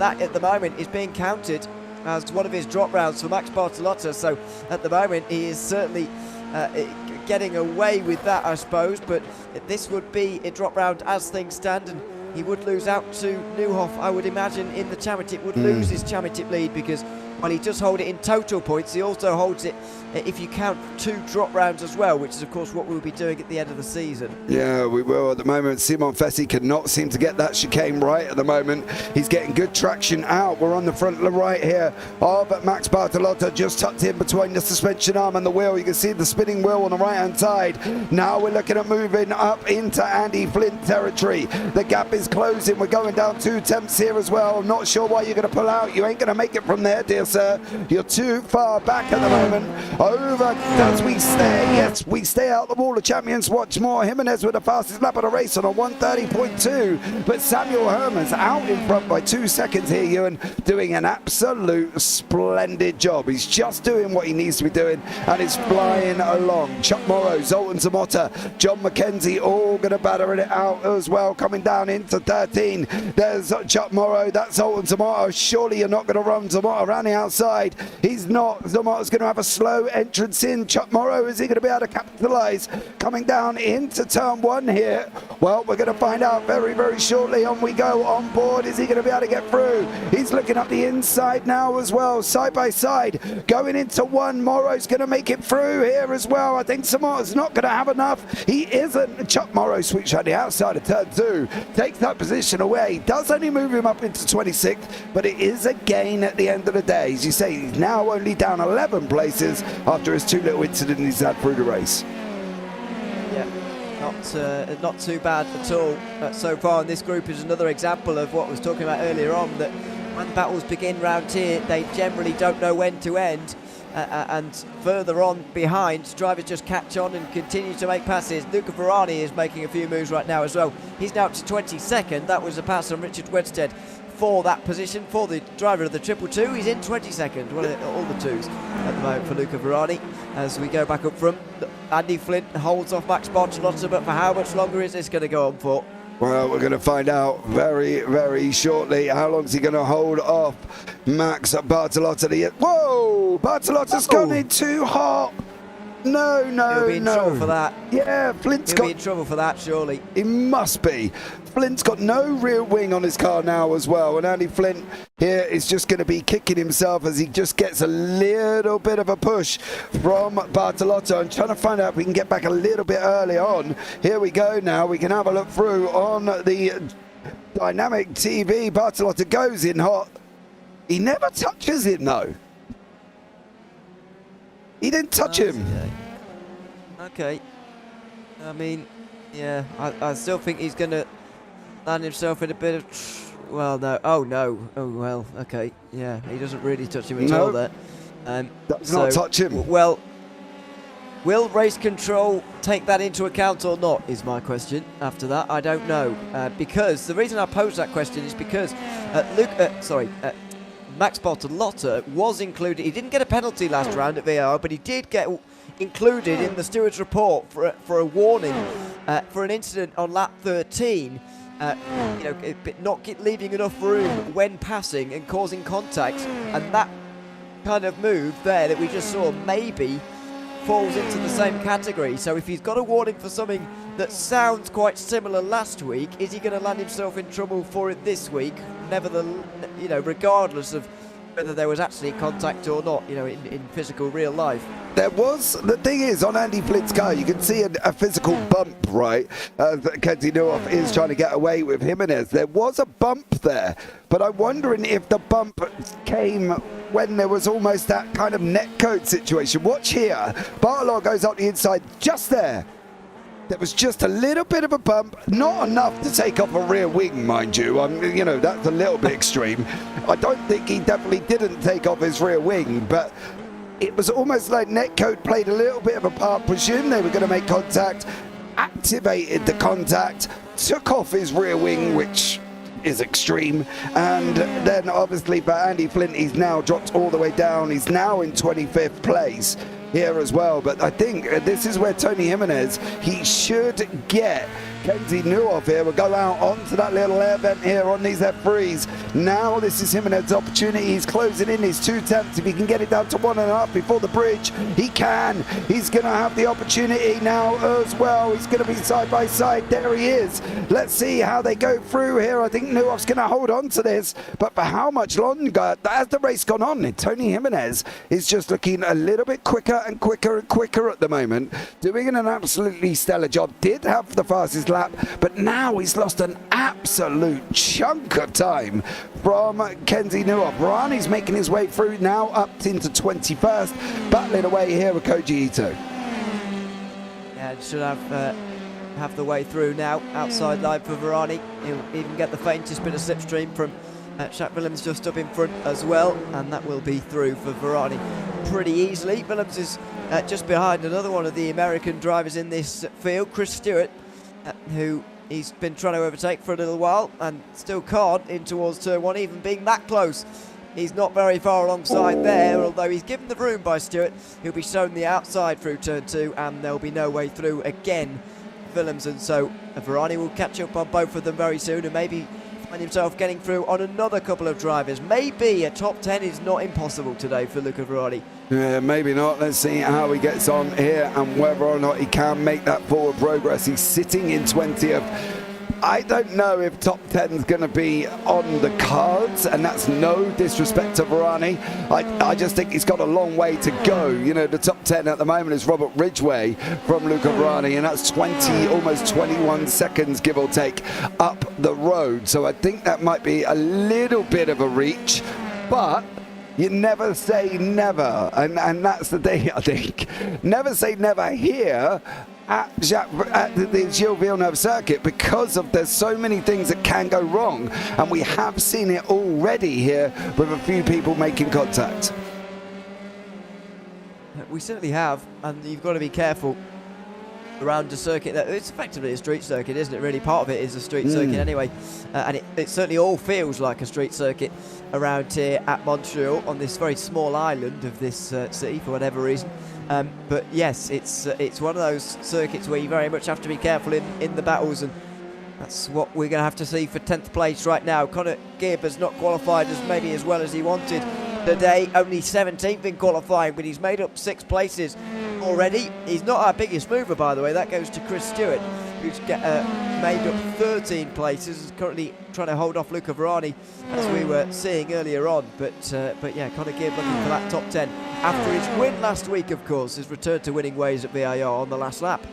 that at the moment is being counted as one of his drop rounds for Max Bartolotta. So at the moment he is certainly getting away with that, I suppose, but this would be a drop round as things stand, and he would lose out to Neuhoff, I would imagine, in the championship, would lose his championship lead, because while he does hold it in total points, he also holds it if you count 2 drop rounds as well, which is of course what we'll be doing at the end of the season. Yeah, we will. At the moment, Simon Fessy cannot seem to get that chicane right at the moment. He's getting good traction out. We're on the front right here. Oh, but Max Bartolotta just tucked in between the suspension arm and the wheel. You can see the spinning wheel on the right-hand side. Now we're looking at moving up into Andy Flint territory. The gap is closing. We're going down 2 tenths here as well. I'm not sure why you're going to pull out. You ain't going to make it from there, dear sir. You're too far back at the moment. Over as we stay. Yes, we stay out the Wall of Champions. Watch more. Jimenez with the fastest lap of the race on a 1:30.2. But Samuel Herman's out in front by 2 seconds here, Ewan, doing an absolute splendid job. He's just doing what he needs to be doing, and he's flying along. Chuck Morrow, Zoltan Zamotta, John McKenzie, all going to batter it out as well, coming down into 13. There's Chuck Morrow. That's Zoltan Zamotta. Surely you're not going to run Zamotta around the outside. He's not. Zamotta's going to have a slow entrance in. Chuck Morrow, is he going to be able to capitalise coming down into turn 1 here? Well, we're going to find out very, very shortly. On we go on board. Is he going to be able to get through? He's looking up the inside now as well, side by side, going into 1. Morrow's going to make it through here as well. I think Zamotta's not going to have enough. He isn't. Chuck Morrow switched on the outside of turn 2, takes that position away. Does only move him up into 26th, but it is a gain at the end of the day. As you say, he's now only down 11 places after his 2 little incidents he's had through the race. Yeah, not too bad at all so far. And this group is another example of what I was talking about earlier on, that when battles begin round here, they generally don't know when to end. And further on behind, drivers just catch on and continue to make passes. Luca Ferrari is making a few moves right now as well. He's now up to 22nd. That was a pass on Richard Wedstead for that position for the driver of the 222. He's in 22nd. Well, all the twos at the moment for Luca Ferrari. As we go back up front, Andy Flint holds off Max Bartolotta, but for how much longer is this going to go on for? Well, we're going to find out very, very shortly. How long is he going to hold off Max Bartolotta? Whoa! Bartolotta's gone in too hot. No. He'll be in trouble for that. Yeah, Flint's He'll be in trouble for that, surely. He must be. Flint's got no rear wing on his car now as well, and Andy Flint here is just going to be kicking himself as he just gets a little bit of a push from Bartolotta. I'm trying to find out if we can get back a little bit early on. Here we go now. We can have a look through on the dynamic TV. Bartolotta goes in hot. He never touches him though. He didn't touch him. Okay. I mean, yeah, I still think he's going to land himself in a bit of... Well, no. Oh, no. Oh, well, okay. Yeah, he doesn't really touch him at all there. Does not touch him. Well, will race control take that into account or not, is my question. After that, I don't know. Because the reason I posed that question is because Max Bartolotta was included. He didn't get a penalty last round at VAR, but he did get included in the steward's report for a warning for an incident on lap 13. Not leaving enough room when passing and causing contact, and that kind of move there that we just saw maybe falls into the same category. So if he's got a warning for something that sounds quite similar last week, is he going to land himself in trouble for it this week? Nevertheless, regardless of whether there was actually contact or not, in physical real life. There was, the thing is, on Andy Flint's car, you can see a physical bump, right? Kenzie Neuhoff is trying to get away with Jimenez. There was a bump there, but I'm wondering if the bump came when there was almost that kind of netcode situation. Watch here. Bartolo goes up the inside just there. There was just a little bit of a bump, not enough to take off a rear wing, mind you. That's a little bit extreme. I don't think he definitely didn't take off his rear wing, but it was almost like netcode played a little bit of a part. Presumed they were going to make contact, activated the contact, took off his rear wing, which is extreme, and then obviously for Andy Flint, he's now dropped all the way down. He's now in 25th place here as well, but I think this is where Tony Jimenez, he should get Kenzie Neuhoff here. We'll go out onto that little air vent here on these F3s. Now this is Jimenez's opportunity. He's closing in his 2/10. If he can get it down to 1.5 before the bridge, he can. He's going to have the opportunity now as well. He's going to be side by side. There he is. Let's see how they go through here. I think Neuhoff's going to hold on to this, but for how much longer? As the race gone on, Tony Jimenez is just looking a little bit quicker and quicker and quicker at the moment, doing an absolutely stellar job. Did have the fastest lap, but now he's lost an absolute chunk of time from Kenzie Neuhoff. Rani's making his way through now up into 21st, battling away here with Koji Ito. Yeah, should have the way through now. Outside line for Varani. He'll even get the faintest bit of slipstream from Shaq Willems just up in front as well, and that will be through for Varani pretty easily. Willems is just behind another one of the American drivers in this field, Chris Stewart, who he's been trying to overtake for a little while and still can't in towards turn one, even being that close. He's not very far alongside there, although he's given the room by Stewart. He'll be shown the outside through turn two, and there'll be no way through again, Willems, and so Varani will catch up on both of them very soon and maybe find himself getting through on another couple of drivers. Maybe a top 10 is not impossible today for Luca Varani. Yeah, maybe not. Let's see how he gets on here and whether or not he can make that forward progress. He's sitting in 20th. I don't know if top 10 is going to be on the cards, and that's no disrespect to Varani. I just think he's got a long way to go. The top 10 at the moment is Robert Ridgway from Luca Varani, and that's 20, almost 21 seconds, give or take, up the road. So I think that might be a little bit of a reach, but you never say never, and that's the thing, I think. Never say never here. at the Gilles Villeneuve circuit because of there's so many things that can go wrong, and we have seen it already here with a few people making contact. We certainly have, and you've got to be careful around a circuit that it's effectively a street circuit, isn't it? Really, part of it is a street circuit anyway, and it certainly all feels like a street circuit around here at Montreal on this very small island of this city for whatever reason. But yes, it's one of those circuits where you very much have to be careful in the battles, and that's what we're going to have to see for 10th place right now. Conor Gibb has not qualified as well as he wanted today, only 17th in qualifying, but he's made up 6 places already. He's not our biggest mover, by the way. That goes to Chris Stewart, who's made up 13 places, is currently trying to hold off Luca Varani, as we were seeing earlier on. But yeah, Conor Gibb looking for that top 10 after his win last week, of course, his return to winning ways at VIR on the last lap.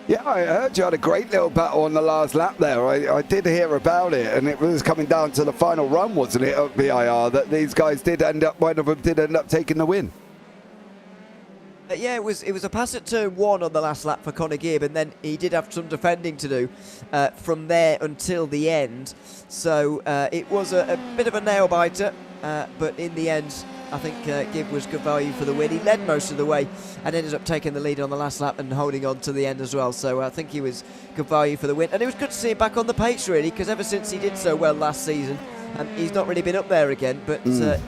Yeah, I heard you had a great little battle on the last lap there. I did hear about it, and it was coming down to the final run, wasn't it, at VIR, that these guys one of them did end up taking the win. Yeah, it was a pass at turn 1 on the last lap for Conor Gibb, and then he did have some defending to do from there until the end. So it was a bit of a nail-biter, but in the end, I think Gibb was good value for the win. He led most of the way and ended up taking the lead on the last lap and holding on to the end as well. So I think he was good value for the win. And it was good to see him back on the pace, really, because ever since he did so well last season, he's not really been up there again. But that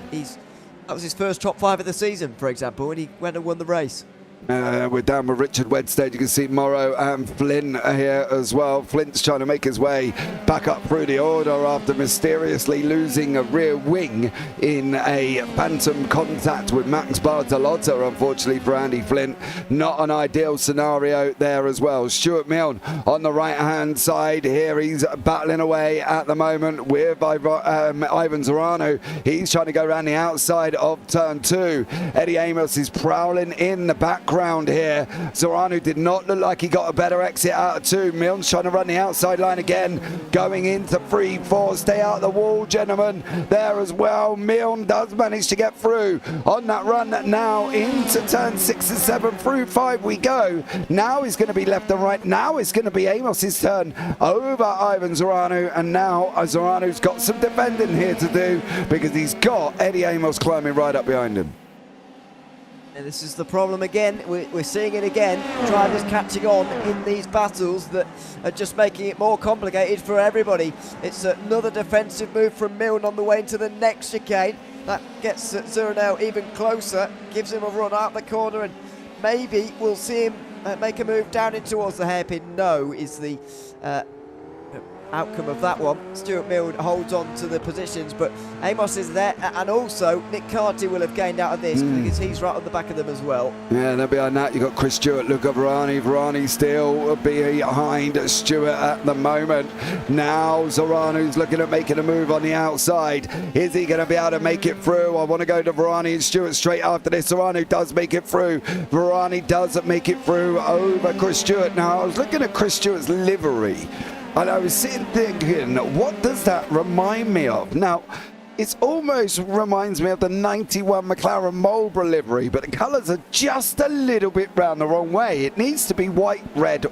was his first top 5 of the season, for example, when he went and won the race. We're down with Richard Wedstad. You can see Morrow and Flynn here as well. Flint's trying to make his way back up through the order after mysteriously losing a rear wing in a phantom contact with Max Bartolotta, unfortunately for Andy Flint. Not an ideal scenario there as well. Stuart Milne on the right-hand side here. He's battling away at the moment with Ivan Zorano. He's trying to go around the outside of turn 2. Eddie Amos is prowling in the background here. Zorano did not look like he got a better exit out of 2. Milne's trying to run the outside line again, going into 3, 4. Stay out of the wall, gentlemen, there as well. Milne does manage to get through on that run now into turn 6 and 7. Through 5 we go. Now he's going to be left and right. Now it's going to be Amos's turn over Ivan Zorano, and now Zorano's got some defending here to do because he's got Eddie Amos climbing right up behind him. And this is the problem again. We're seeing it again. Drivers catching on in these battles that are just making it more complicated for everybody. It's another defensive move from Milne on the way into the next chicane. That gets Zorano even closer, gives him a run out the corner, and maybe we'll see him make a move down in towards the hairpin. No is the outcome of that one. Stuart Milne holds on to the positions, but Amos is there, and also Nick Carty will have gained out of this because he's right on the back of them as well. Yeah, and then behind that you've got Chris Stewart, Luca Varani still behind Stewart at the moment. Now Zorano's looking at making a move on the outside. Is he going to be able to make it through? I want to go to Varani and Stewart straight after this. Zorano does make it through. Varani does make it through over Chris Stewart. Now I was looking at Chris Stewart's livery, and I was sitting thinking, what does that remind me of? Now, it almost reminds me of the 91 McLaren Marlboro livery, but the colours are just a little bit round the wrong way. It needs to be white, red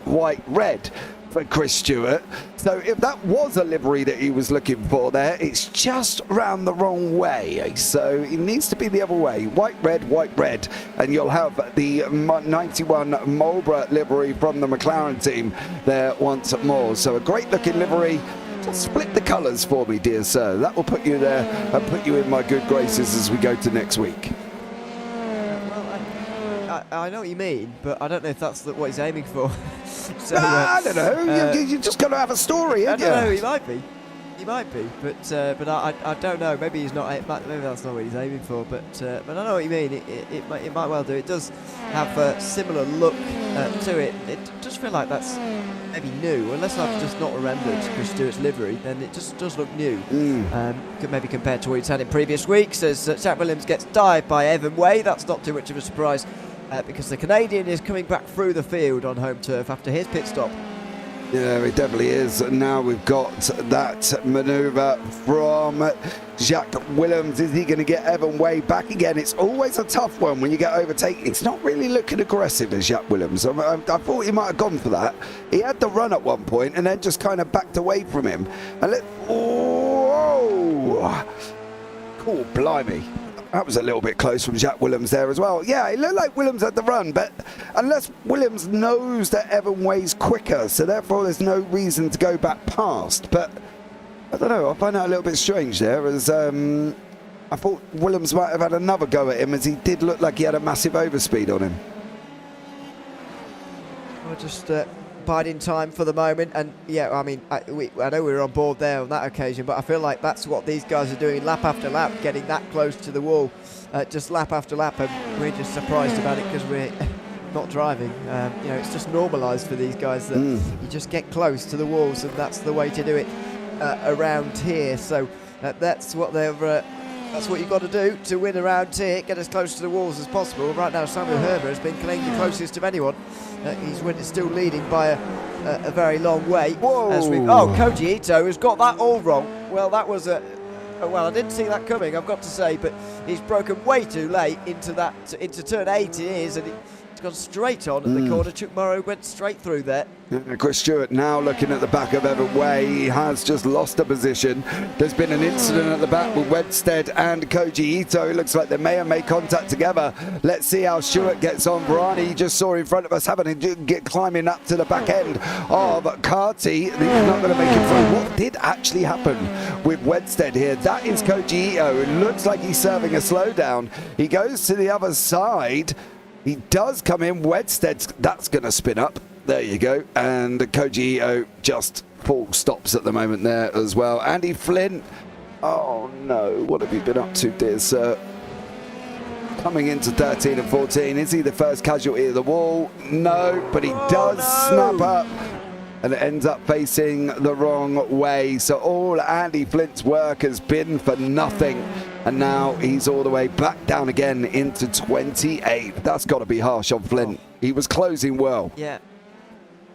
for Chris Stewart. So if that was a livery that he was looking for there, it's just round the wrong way. So it needs to be the other way. White, red, and you'll have the 91 Marlboro livery from the McLaren team there once more. So a great looking livery. Just split the colours for me, dear sir. That will put you there and put you in my good graces as we go to next week. I know what you mean, but I don't know if that's what he's aiming for. So, I don't know. You just got to have a story, haven't you? I don't know. He might be, but I don't know. Maybe he's not. Maybe that's not what he's aiming for. But I know what you mean. It might well do. It does have a similar look to it. It does feel like that's maybe new, unless I've just not remembered Chris Stewart's livery. Then it just does look new. Maybe compared to what he's had in previous weeks, as Jack Williams gets dived by Evan Way. That's not too much of a surprise. Because the Canadian is coming back through the field on home turf after his pit stop. Yeah, it definitely is. And now we've got that manoeuvre from Jacques Willems. Is he going to get Evan Way back again? It's always a tough one when you get overtaken. It's not really looking aggressive as Jacques Willems. I thought he might have gone for that. He had the run at one point and then just kind of backed away from him. And oh, cool, blimey. That was a little bit close from Jacques Willems there as well. Yeah, it looked like Willems had the run, but unless Willems knows that Evan Way's quicker, so therefore there's no reason to go back past. But I don't know, I find that a little bit strange there, as I thought Willems might have had another go at him, as he did look like he had a massive overspeed on him. We're just biding time for the moment, and yeah, I mean, I know we were on board there on that occasion, but I feel like that's what these guys are doing lap after lap, getting that close to the wall, just lap after lap, and we're just surprised about it because we're not driving. You know, it's just normalised for these guys that you just get close to the walls, and that's the way to do it around here. So that's what they're. That's what you've got to do to win around here, get as close to the walls as possible. Right now, Samuel Herber has been claimed the closest of anyone. He's still leading by a very long way. Whoa! Koji Ito has got that all wrong. Well, that was well, I didn't see that coming, I've got to say, but he's broken way too late into turn 8 it is, and it's gone straight on at the corner. Chuck Morrow went straight through there. Chris Stewart now looking at the back of Evan Way. He has just lost a position. There's been an incident at the back with Wedstead and Koji Ito. It looks like they may have made contact together. Let's see how Stewart gets on. Barani, you just saw in front of us, climbing up to the back end of Carty. He's not going to make it through. What did actually happen with Wedstead here? That is Koji Ito. It looks like he's serving a slowdown. He goes to the other side. He does come in. Wedstead, that's going to spin up. There you go. And Koji Ito just full stops at the moment there as well. Andy Flint. Oh no, what have you been up to, dear sir? Coming into 13 and 14. Is he the first casualty of the wall? No, but he does snap up and it ends up facing the wrong way. So all Andy Flint's work has been for nothing. And now he's all the way back down again into 28. That's got to be harsh on Flint. He was closing well. Yeah.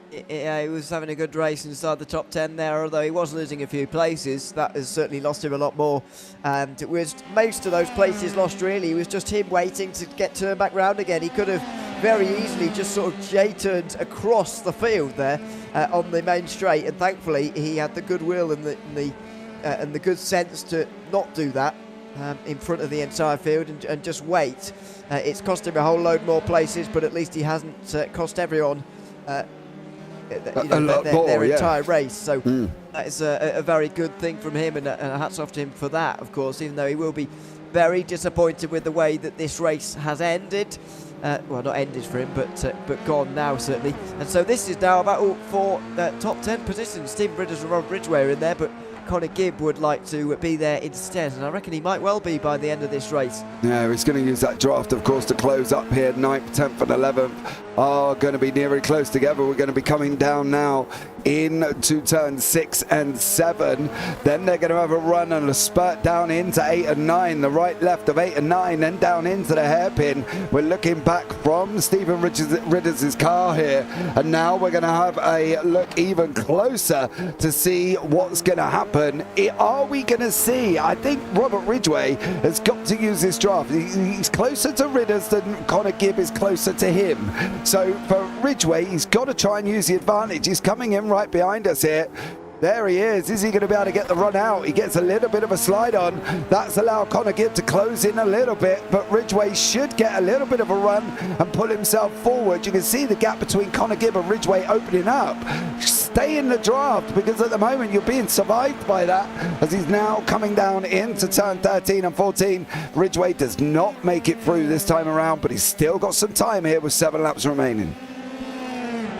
He was having a good race inside the top 10 there, although he was losing a few places. That has certainly lost him a lot more. And it was most of those places lost, really. It was just him waiting to get turned back round again. He could have very easily just sort of J-turned across the field there on the main straight. And thankfully, he had the goodwill and the good sense to not do that in front of the entire field and just wait. It's cost him a whole load more places, but at least he hasn't cost everyone their entire race. So that is a very good thing from him, and hats off to him for that, of course, even though he will be very disappointed with the way that this race has ended. Well, not ended for him, but gone now, certainly. And so this is now a battle for top 10 positions. Stephen Bridges and Rob Ridgway are in there, but Connor Gibb would like to be there instead, and I reckon he might well be by the end of this race. Yeah, he's going to use that draft, of course, to close up here. 9th, 10th and 11th are going to be nearly close together. We're going to be coming down now into turn 6 and 7. Then they're going to have a run and a spurt down into 8 and 9. The right left of 8 and 9, then down into the hairpin. We're looking back from Stephen Ridders' car here, and now we're going to have a look even closer to see what's going to happen. Are we going to see? I think Robert Ridgway has got to use this draft. He's closer to Ridders than Connor Gibb is closer to him. So for Ridgway, he's got to try and use the advantage. He's coming in right behind us here. There he is. Is he going to be able to get the run out? He gets a little bit of a slide on. That's allowed Connor Gibb to close in a little bit, but Ridgway should get a little bit of a run and pull himself forward. You can see the gap between Connor Gibb and Ridgway opening up. Stay in the draft, because at the moment you're being survived by that, as he's now coming down into turn 13 and 14. Ridgway does not make it through this time around, but he's still got some time here with 7 laps remaining.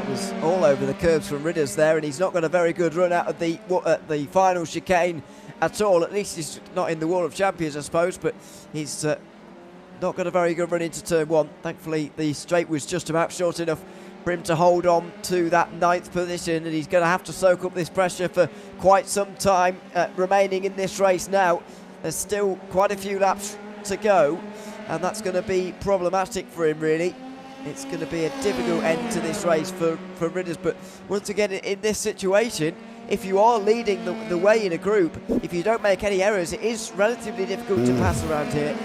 Was all over the curbs from Ridders there, and he's not got a very good run out of the final chicane at all. At least he's not in the Wall of Champions, I suppose, but he's not got a very good run into turn 1. Thankfully, the straight was just about short enough for him to hold on to that 9th position, and he's going to have to soak up this pressure for quite some time remaining in this race now. There's still quite a few laps to go, and that's going to be problematic for him, really. It's going to be a difficult end to this race for Ridders, but once again, in this situation, if you are leading the way in a group, if you don't make any errors, it is relatively difficult to pass around here.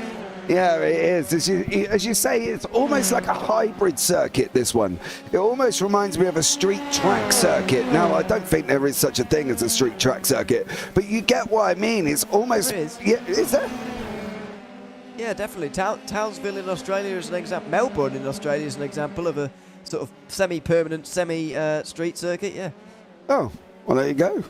Yeah, it is. As you say, it's almost like a hybrid circuit, this one. It almost reminds me of a street track circuit. Now, I don't think there is such a thing as a street track circuit, but you get what I mean. It's almost... There is. Yeah, is there? Yeah, definitely. Townsville in Australia is an example. Melbourne in Australia is an example of a sort of semi-permanent, semi-street circuit, yeah. Oh, well, there you go.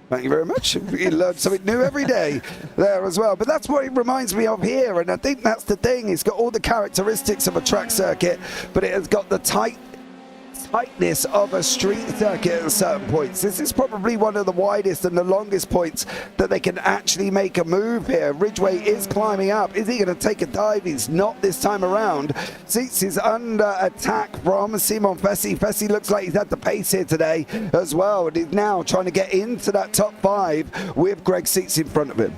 Thank you very much. You learn something new every day there as well. But that's what it reminds me of here, and I think that's the thing. It's got all the characteristics of a track circuit, but it has got the tightness of a street circuit at certain points. This is probably one of the widest and the longest points that they can actually make a move here. Ridgway is climbing up. Is he going to take a dive? He's not this time around. Seats is under attack from Simon Fessy. Fessy looks like he's had the pace here today as well, and he's now trying to get into that top 5 with Greg Seats in front of him.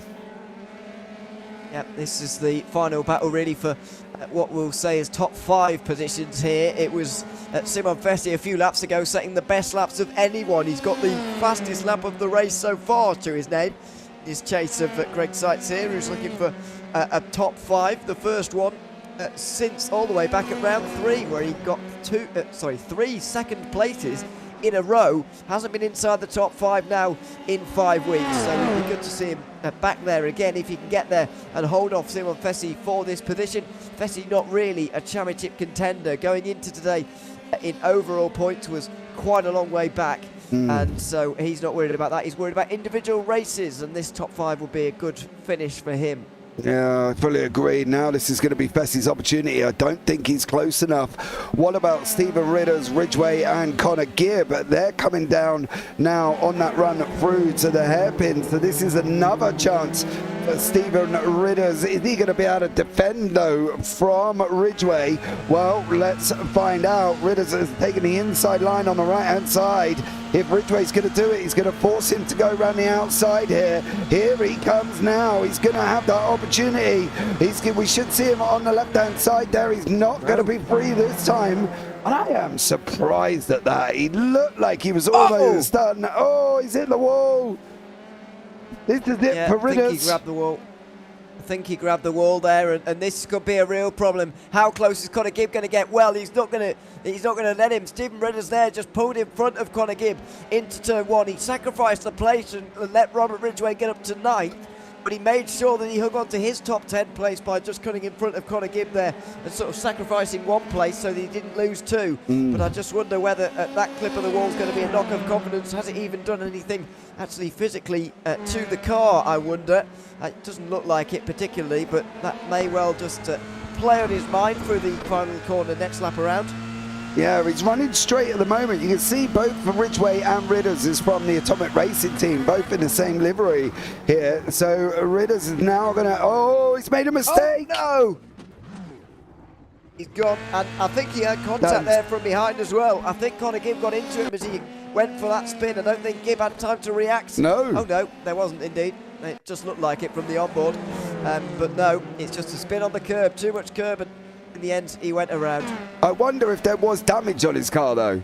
Yep, this is the final battle really for what we'll say is top 5 positions here. It was Simon Fessy a few laps ago setting the best laps of anyone. He's got the fastest lap of the race so far to his name. His chase of Greg Seitz here, who's looking for a top 5, the first one since all the way back at round 3, where he got 3 second places in a row. Hasn't been inside the top 5 now in 5 weeks, so it'll be good to see him back there again if he can get there and hold off Simon Fessy for this position. Fessy not really a championship contender going into today in overall points, was quite a long way back, and so he's not worried about that. He's worried about individual races, and this top 5 will be a good finish for him. Yeah, I fully agree. Now this is going to be Fessy's opportunity. I don't think he's close enough. What about Stephen Ridders, Ridgway and Connor Gibb? They're coming down now on that run through to the hairpin. So this is another chance for Stephen Ridders. Is he going to be able to defend, though, from Ridgway? Well, let's find out. Ridders has taken the inside line on the right-hand side. If Ridgway's going to do it, he's going to force him to go around the outside here. Here he comes now. He's going to have that opportunity. We should see him on the left-hand side there. He's not going to be free this time. And I am surprised at that. He looked like he was almost done. Oh, he's hit the wall. This is it for Ridders. I think he grabbed the wall. I think he grabbed the wall there, and this could be a real problem. How close is Connor Gibb going to get? Well, he's not going to let him. Stephen Ridders there just pulled in front of Connor Gibb into turn 1. He sacrificed the place and let Robert Ridgway get up to 9th, but he made sure that he hung on to his top 10 place by just cutting in front of Connor Gibb there and sort of sacrificing 1 place so that he didn't lose 2. But I just wonder whether that clip of the wall is going to be a knock of confidence. Has it even done anything actually physically to the car, I wonder? It doesn't look like it particularly, but that may well just play on his mind through the final corner next lap around. Yeah, he's running straight at the moment. You can see both from Ridgway and Ridders is from the Atomic Racing team, both in the same livery here. So Ridders is now going to... Oh, he's made a mistake. Oh, no! He's gone, and I think he had contact there from behind as well. I think Connor Gibb got into him as he went for that spin. I don't think Gibb had time to react. No. Oh, no, there wasn't indeed. It just looked like it from the onboard. But no, it's just a spin on the curb, too much curb, and in the end, he went around. I wonder if there was damage on his car, though.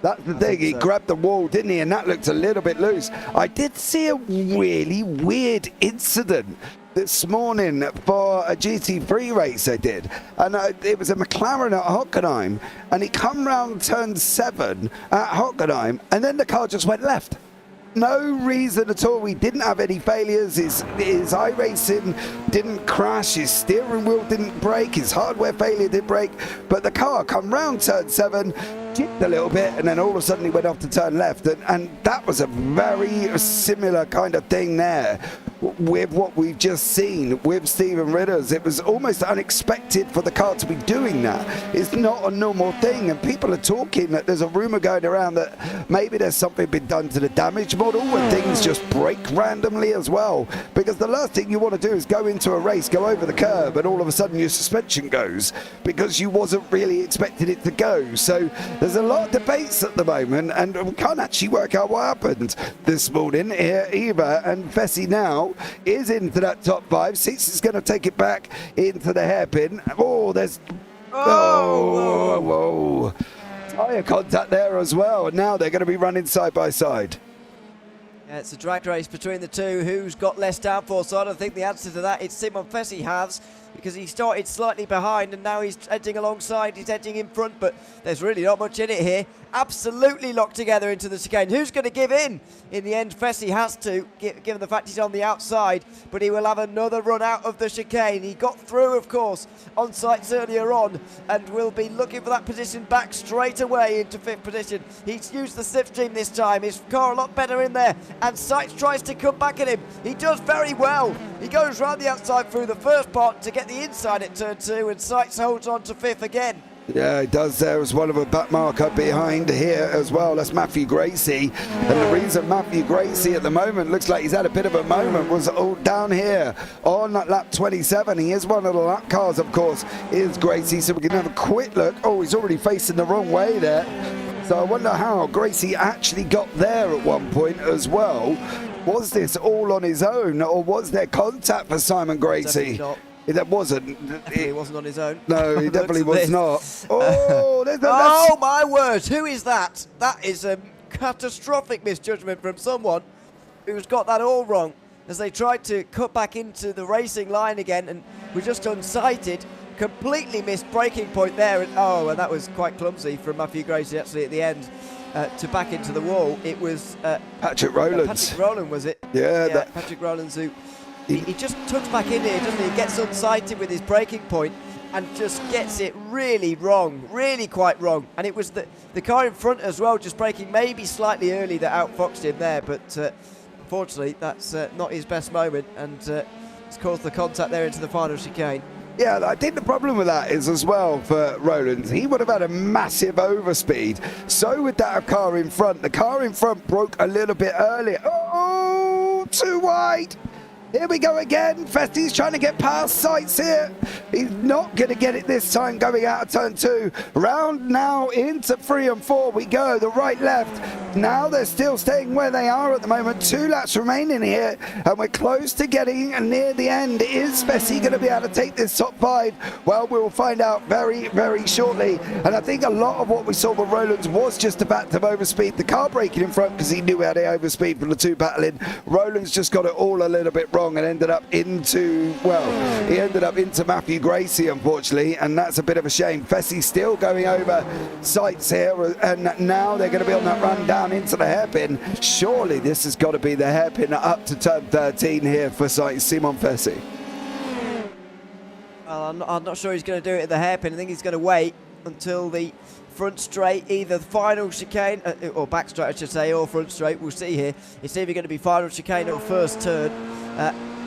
That's the thing. He grabbed the wall, didn't he? And that looked a little bit loose. I did see a really weird incident this morning for a GT3 race I did, and it was a McLaren at Hockenheim, and he come round turn 7 at Hockenheim, and then the car just went left. No reason at all. We didn't have any failures. His iRacing didn't crash. His steering wheel didn't break. His hardware failure didn't break. But the car come round turn 7, jigged a little bit, and then all of a sudden he went off to turn left. And that was a very similar kind of thing there with what we've just seen with Stephen Ridders. It was almost unexpected for the car to be doing that. It's not a normal thing, and people are talking that there's a rumor going around that maybe there's something been done to the damage model where things just break randomly as well, because the last thing you want to do is go into a race, go over the curb, and all of a sudden your suspension goes because you wasn't really expecting it to go. So there's a lot of debates at the moment, and we can't actually work out what happened this morning here either. And Fessy now is into that top 5. Seats is going to take it back into the hairpin. Oh, there's Oh, whoa. Tyre contact there as well, and now they're going to be running side by side. Yeah, it's a drag race between the two. Who's got less downforce? I don't think the answer to that is Simon Fessy has, because he started slightly behind and now he's edging alongside, he's edging in front, but there's really not much in it here. Absolutely locked together into the chicane. Who's going to give in? In the end, Fessy has to, given the fact he's on the outside, but he will have another run out of the chicane. He got through, of course, on sights earlier on, and will be looking for that position back straight away into 5th position. He's used the slipstream this time. His car a lot better in there, and Sights tries to come back at him. He does very well. He goes round the outside through the first part to get the inside at turn 2, and Sights holds on to 5th again. Yeah, he does there as one of a back marker behind here as well. That's Matthew Gracie. And the reason Matthew Gracie at the moment looks like he's had a bit of a moment was all down here on lap 27. He is one of the lap cars, of course, is Gracie. So we can have a quick look. Oh, he's already facing the wrong way there. So I wonder how Gracie actually got there at one point as well. Was this all on his own, or was there contact for Simon Gracie? That wasn't. He wasn't on his own. No, he definitely was not. Oh, oh my word! Who is that? That is a catastrophic misjudgment from someone who's got that all wrong. As they tried to cut back into the racing line again, and were just unsighted. Completely missed braking point there, and and that was quite clumsy from Matthew Gracie actually at the end to back into the wall. It was Patrick Rowlands. Patrick Rowland, was it? Yeah, Patrick Rowlands, who he just tucks back in here, doesn't he? He gets unsighted with his braking point and just gets it really wrong, really quite wrong. And it was the car in front as well, just braking maybe slightly early, that outfoxed him there, but unfortunately that's not his best moment, and it's caused the contact there into the final chicane. Yeah, I think the problem with that is as well for Rowlands, he would have had a massive overspeed. So with that car in front, the car in front broke a little bit earlier. Oh, too wide. Here we go again. Fessy's trying to get past Sights here. He's not going to get it this time going out of turn 2. Round now into 3 and 4 we go. The right, left. Now they're still staying where they are at the moment. 2 laps remaining here. And we're close to getting near the end. Is Fessy going to be able to take this top 5? Well, we'll find out very, very shortly. And I think a lot of what we saw with Rowlands was just a bat of overspeed. The car braking in front because he knew he had the overspeed from the 2 battling. Rowlands just got it all a little bit wrong and ended up into, he ended up into Matthew Gracie, unfortunately, and that's a bit of a shame. Fessy still going over Sights here, and now they're going to be on that run down into the hairpin. Surely this has got to be the hairpin up to turn 13 here for Sights, Simon Fessy. Well, I'm not sure he's going to do it at the hairpin. I think he's going to wait until the front straight, either the final chicane, or back straight I should say, or front straight. We'll see here. It's either going to be final chicane or first turn.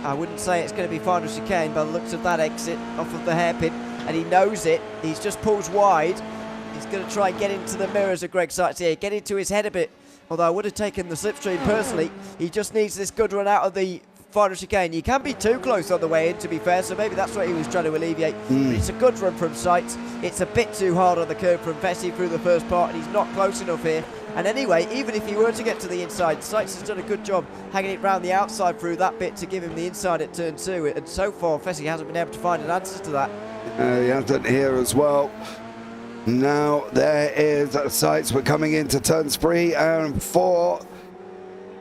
I wouldn't say it's going to be final chicane by the looks of that exit off of the hairpin, and he knows it. He's just pulls wide. He's going to try and get into the mirrors of Greg Sights here, get into his head a bit, although I would have taken the slipstream personally. He just needs this good run out of the final chicane. You can be too close on the way in, to be fair, so maybe that's what he was trying to alleviate. But it's a good run from Sights. It's a bit too hard on the curve from Fessy through the first part, and he's not close enough here. And anyway, even if he were to get to the inside, Sights has done a good job hanging it round the outside through that bit to give him the inside at turn 2. And so far, Fessy hasn't been able to find an answer to that. He hasn't here as well. Now there is Sights. We're coming into turns 3 and 4.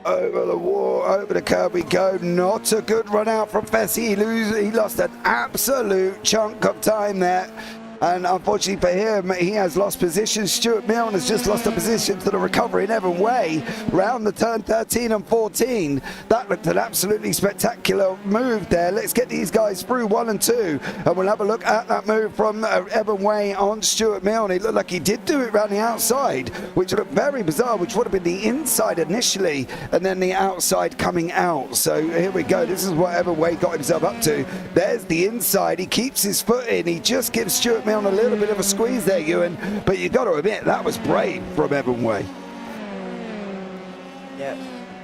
Over the wall, over the curb we go. Not a good run out from Fessy. He lost an absolute chunk of time there. And unfortunately for him, he has lost position. Stuart Milne has just lost a position to the recovery in Evan Way round the turn 13 and 14. That looked an absolutely spectacular move there. Let's get these guys through 1 and 2, and we'll have a look at that move from Evan Way on Stuart Milne. It looked like he did do it round the outside, which looked very bizarre, which would have been the inside initially and then the outside coming out. So here we go. This is what Evan Way got himself up to. There's the inside. He keeps his foot in. He just gives Stuart Milne a little bit of a squeeze there, Ewan, but you got to admit that was brave from Evan Way. Yeah,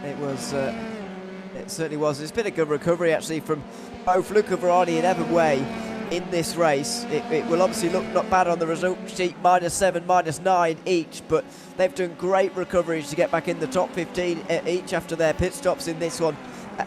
it was. It certainly was. It's been a good recovery actually from both Luca Varani and Evan Way in this race. It will obviously look not bad on the result sheet, -7, -9 each, but they've done great recoveries to get back in the top 15 each after their pit stops in this one.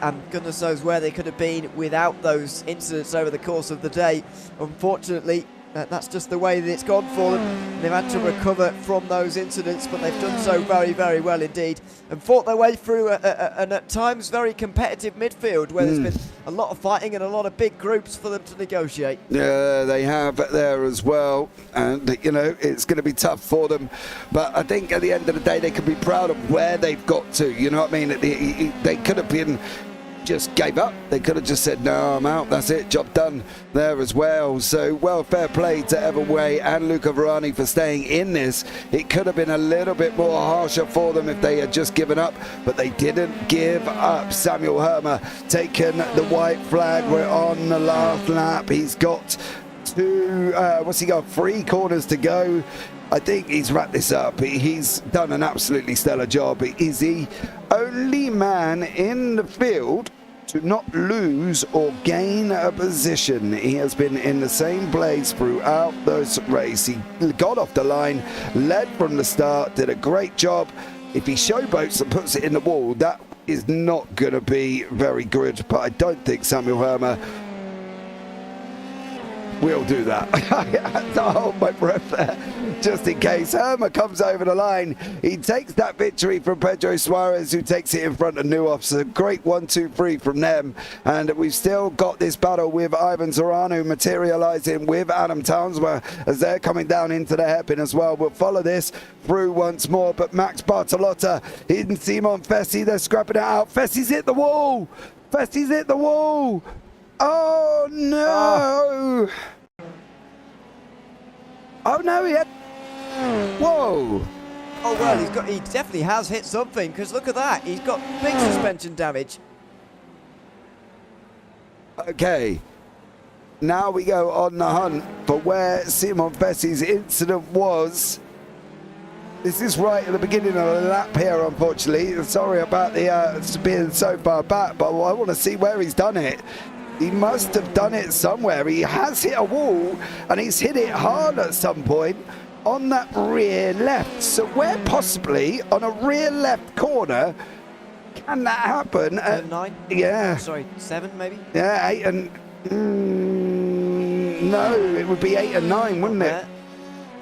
And goodness knows where they could have been without those incidents over the course of the day. Unfortunately, That's just the way that it's gone for them. They've had to recover from those incidents, but they've done so very, very well indeed, and fought their way through an at times very competitive midfield where there's been a lot of fighting and a lot of big groups for them to negotiate. Yeah, they have there as well, and you know it's going to be tough for them, but I think at the end of the day they can be proud of where they've got to. You know what I mean? They could have been just gave up. They could have just said, no, I'm out, that's it, job done there as well. So, well, fair play to Everway and Luca Varani for staying in this. It could have been a little bit more harsher for them if they had just given up, but they didn't give up. Samuel Hermer taking the white flag. We're on the last lap. He's got three corners to go. I think he's wrapped this up. He's done an absolutely stellar job. Is the only man in the field to not lose or gain a position. He has been in the same place throughout this race. He got off the line, led from the start, did a great job. If he showboats and puts it in the wall, that is not going to be very good. But I don't think Samuel Hermer will do that. I had to hold my breath there just in case. Hermer comes over the line. He takes that victory from Pedro Suarez, who takes it in front of Nuoff. So great 1-2-3 from them. And we've still got this battle with Ivan Zorano materializing with Adam Townsworth as they're coming down into the hairpin as well. We'll follow this through once more, but Max Bartolotta in Simon Fessi, they're scrapping it out. Fessi's hit the wall. Fessi's hit the wall. Oh no! Oh no, he had... Whoa! Oh well, he definitely has hit something, because look at that, he's got big suspension damage. Okay, now we go on the hunt for where Simon Fessi's incident was. This is right at the beginning of the lap here, unfortunately. Sorry about the being so far back, but I want to see where he's done it. He must have done it somewhere. He has hit a wall, and he's hit it hard at some point on that rear left. So where possibly on a rear left corner can that happen? 9? Yeah. Sorry, 7 maybe? Yeah, 8 and... no, it would be 8 and 9, wouldn't it?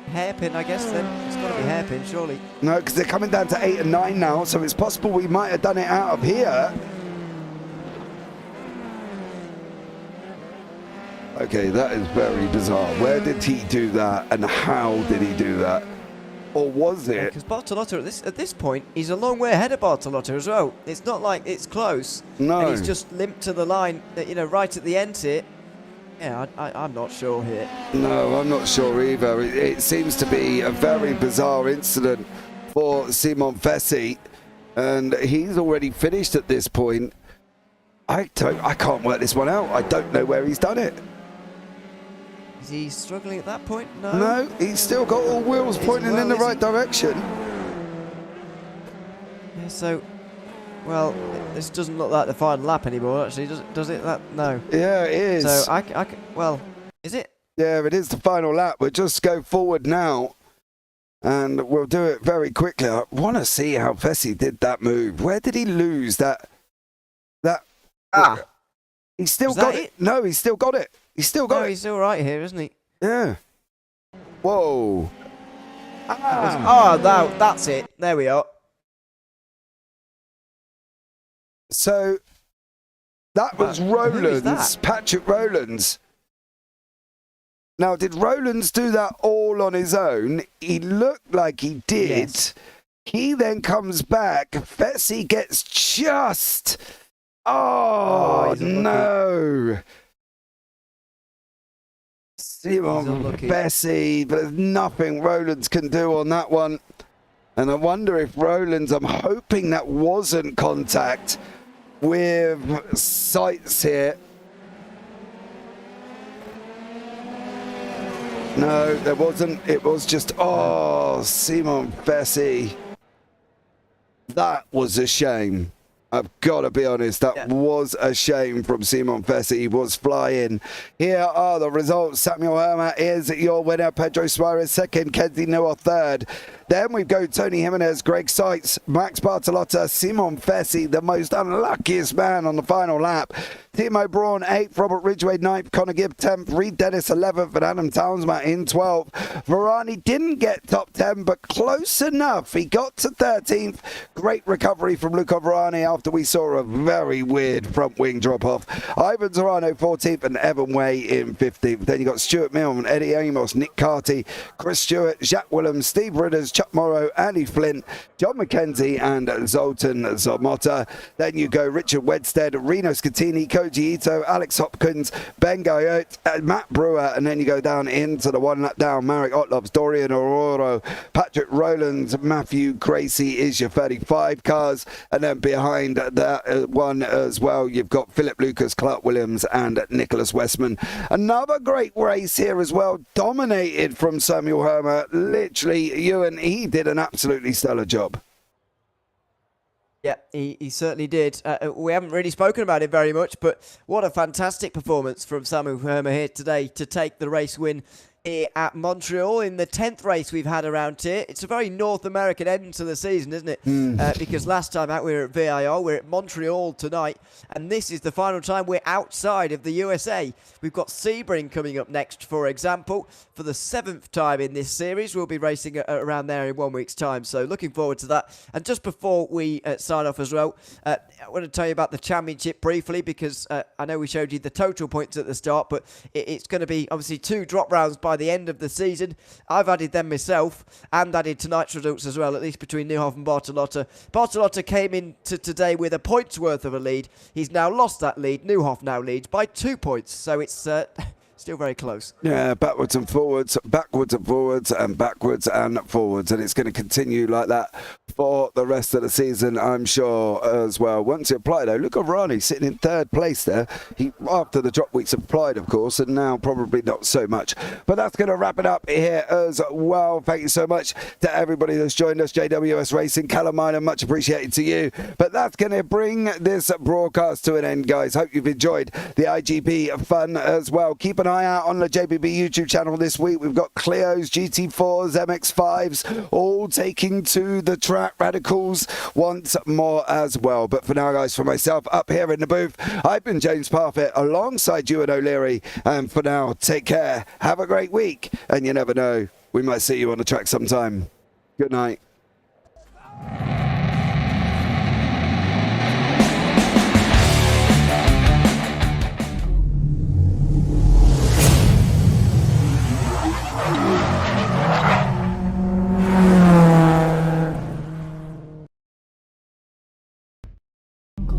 Hairpin, I guess, then. It's got to be hairpin, surely. No, because they're coming down to 8 and 9 now, so it's possible we might have done it out of here. Okay, that is very bizarre. Where did he do that, and how did he do that? Or was it? Because Bartolotta, at this point, he's a long way ahead of Bartolotta as well. It's not like it's close. No. And he's just limped to the line, right at the end here. Yeah, I'm not sure here. No, I'm not sure either. It seems to be a very bizarre incident for Simon Fessi, and he's already finished at this point. I can't work this one out. I don't know where he's done it. Is he struggling at that point? No. No, he's still got all wheels pointing in the right direction. Yeah, so, well, this doesn't look like the final lap anymore, actually, does it? No. Yeah, it is. So, well, is it? Yeah, it is the final lap. We'll just go forward now, and we'll do it very quickly. I want to see how Fessi did that move. Where did he lose that? He's still got it. No, he's still got it. He's still got it. He's still right here, isn't he? Yeah. Whoa. That's it. There we are. So that was Rowlands, Patrick Rowlands. Now, did Rowlands do that all on his own? He looked like he did. Yes. He then comes back. Fessi gets just... Oh, no. Simon Fessi, but there's nothing Rowlands can do on that one. And I wonder if Rowlands, I'm hoping that wasn't contact with sights here. No, there wasn't. It was just, Simon Fessi. That was a shame. I've got to be honest, that was a shame from Simon Fessi. He was flying. Here are the results. Samuel Herma is your winner. Pedro Suarez second. Kenzie Noah third. Then we go Tony Jimenez, Greg Seitz, Max Bartolotta, Simon Fessi, the most unluckiest man on the final lap. Timo Braun 8th, Robert Ridgway 9th, Connor Gibb 10th, Reed Dennis 11th, and Adam Townsma in 12th. Varani didn't get top 10, but close enough. He got to 13th. Great recovery from Luca Varani after we saw a very weird front wing drop off. Ivan Zorano 14th and Evan Way in 15th. Then you got Stuart Milne, Eddie Amos, Nick Carty, Chris Stewart, Jacques Willems, Steve Ridders, Chuck Morrow, Andy Flint, John McKenzie, and Zoltan Zamota. Then you go Richard Wedstead, Reno Scatini, Koji Ito, Alex Hopkins, Ben Guyot, Matt Brewer, and then you go down into the one lap down. Marek Otlops, Dorian Aurora, Patrick Rowlands, Matthew Gracie is your 35 cars, and then behind that one as well, you've got Philip Lucas, Clark Williams, and Nicholas Westman. Another great race here as well, dominated from Samuel Herma. Literally, Ewan, he did an absolutely stellar job. Yeah, he certainly did. We haven't really spoken about it very much, but what a fantastic performance from Samuel Herma here today to take the race win here at Montreal in the 10th race we've had around here. It's a very North American end to the season, isn't it? Because last time out we were at VIR, we're at Montreal tonight, and this is the final time we're outside of the USA. We've got Sebring coming up next, for example. For the 7th time in this series, we'll be racing around there in 1 week's time, so looking forward to that. And just before we sign off as well, I want to tell you about the championship briefly, because I know we showed you the total points at the start, but it's going to be obviously 2 drop rounds by the end of the season. I've added them myself and added tonight's results as well, at least between Newhoff and Bartolotta. Bartolotta came into today with a point's worth of a lead. He's now lost that lead. Newhoff now leads by 2 points, so it's still very close. Yeah, backwards and forwards, backwards and forwards, and backwards and forwards. And it's going to continue like that for the rest of the season, I'm sure, as well. Once you apply, though, look at Rani sitting in 3rd place there. He, after the drop weeks applied, of course, and now probably not so much. But that's going to wrap it up here as well. Thank you so much to everybody that's joined us. JWS Racing, Callum Minor, much appreciated to you. But that's going to bring this broadcast to an end, guys. Hope you've enjoyed the IGP fun as well. Keep an eye out on the JPB YouTube channel this week. We've got Clios, GT4s, MX5s, all taking to the track. Radicals once more as well. But for now, guys, for myself up here in the booth, I've been James Parfitt alongside Ewan O'Leary. And for now, take care. Have a great week. And you never know, we might see you on the track sometime. Good night.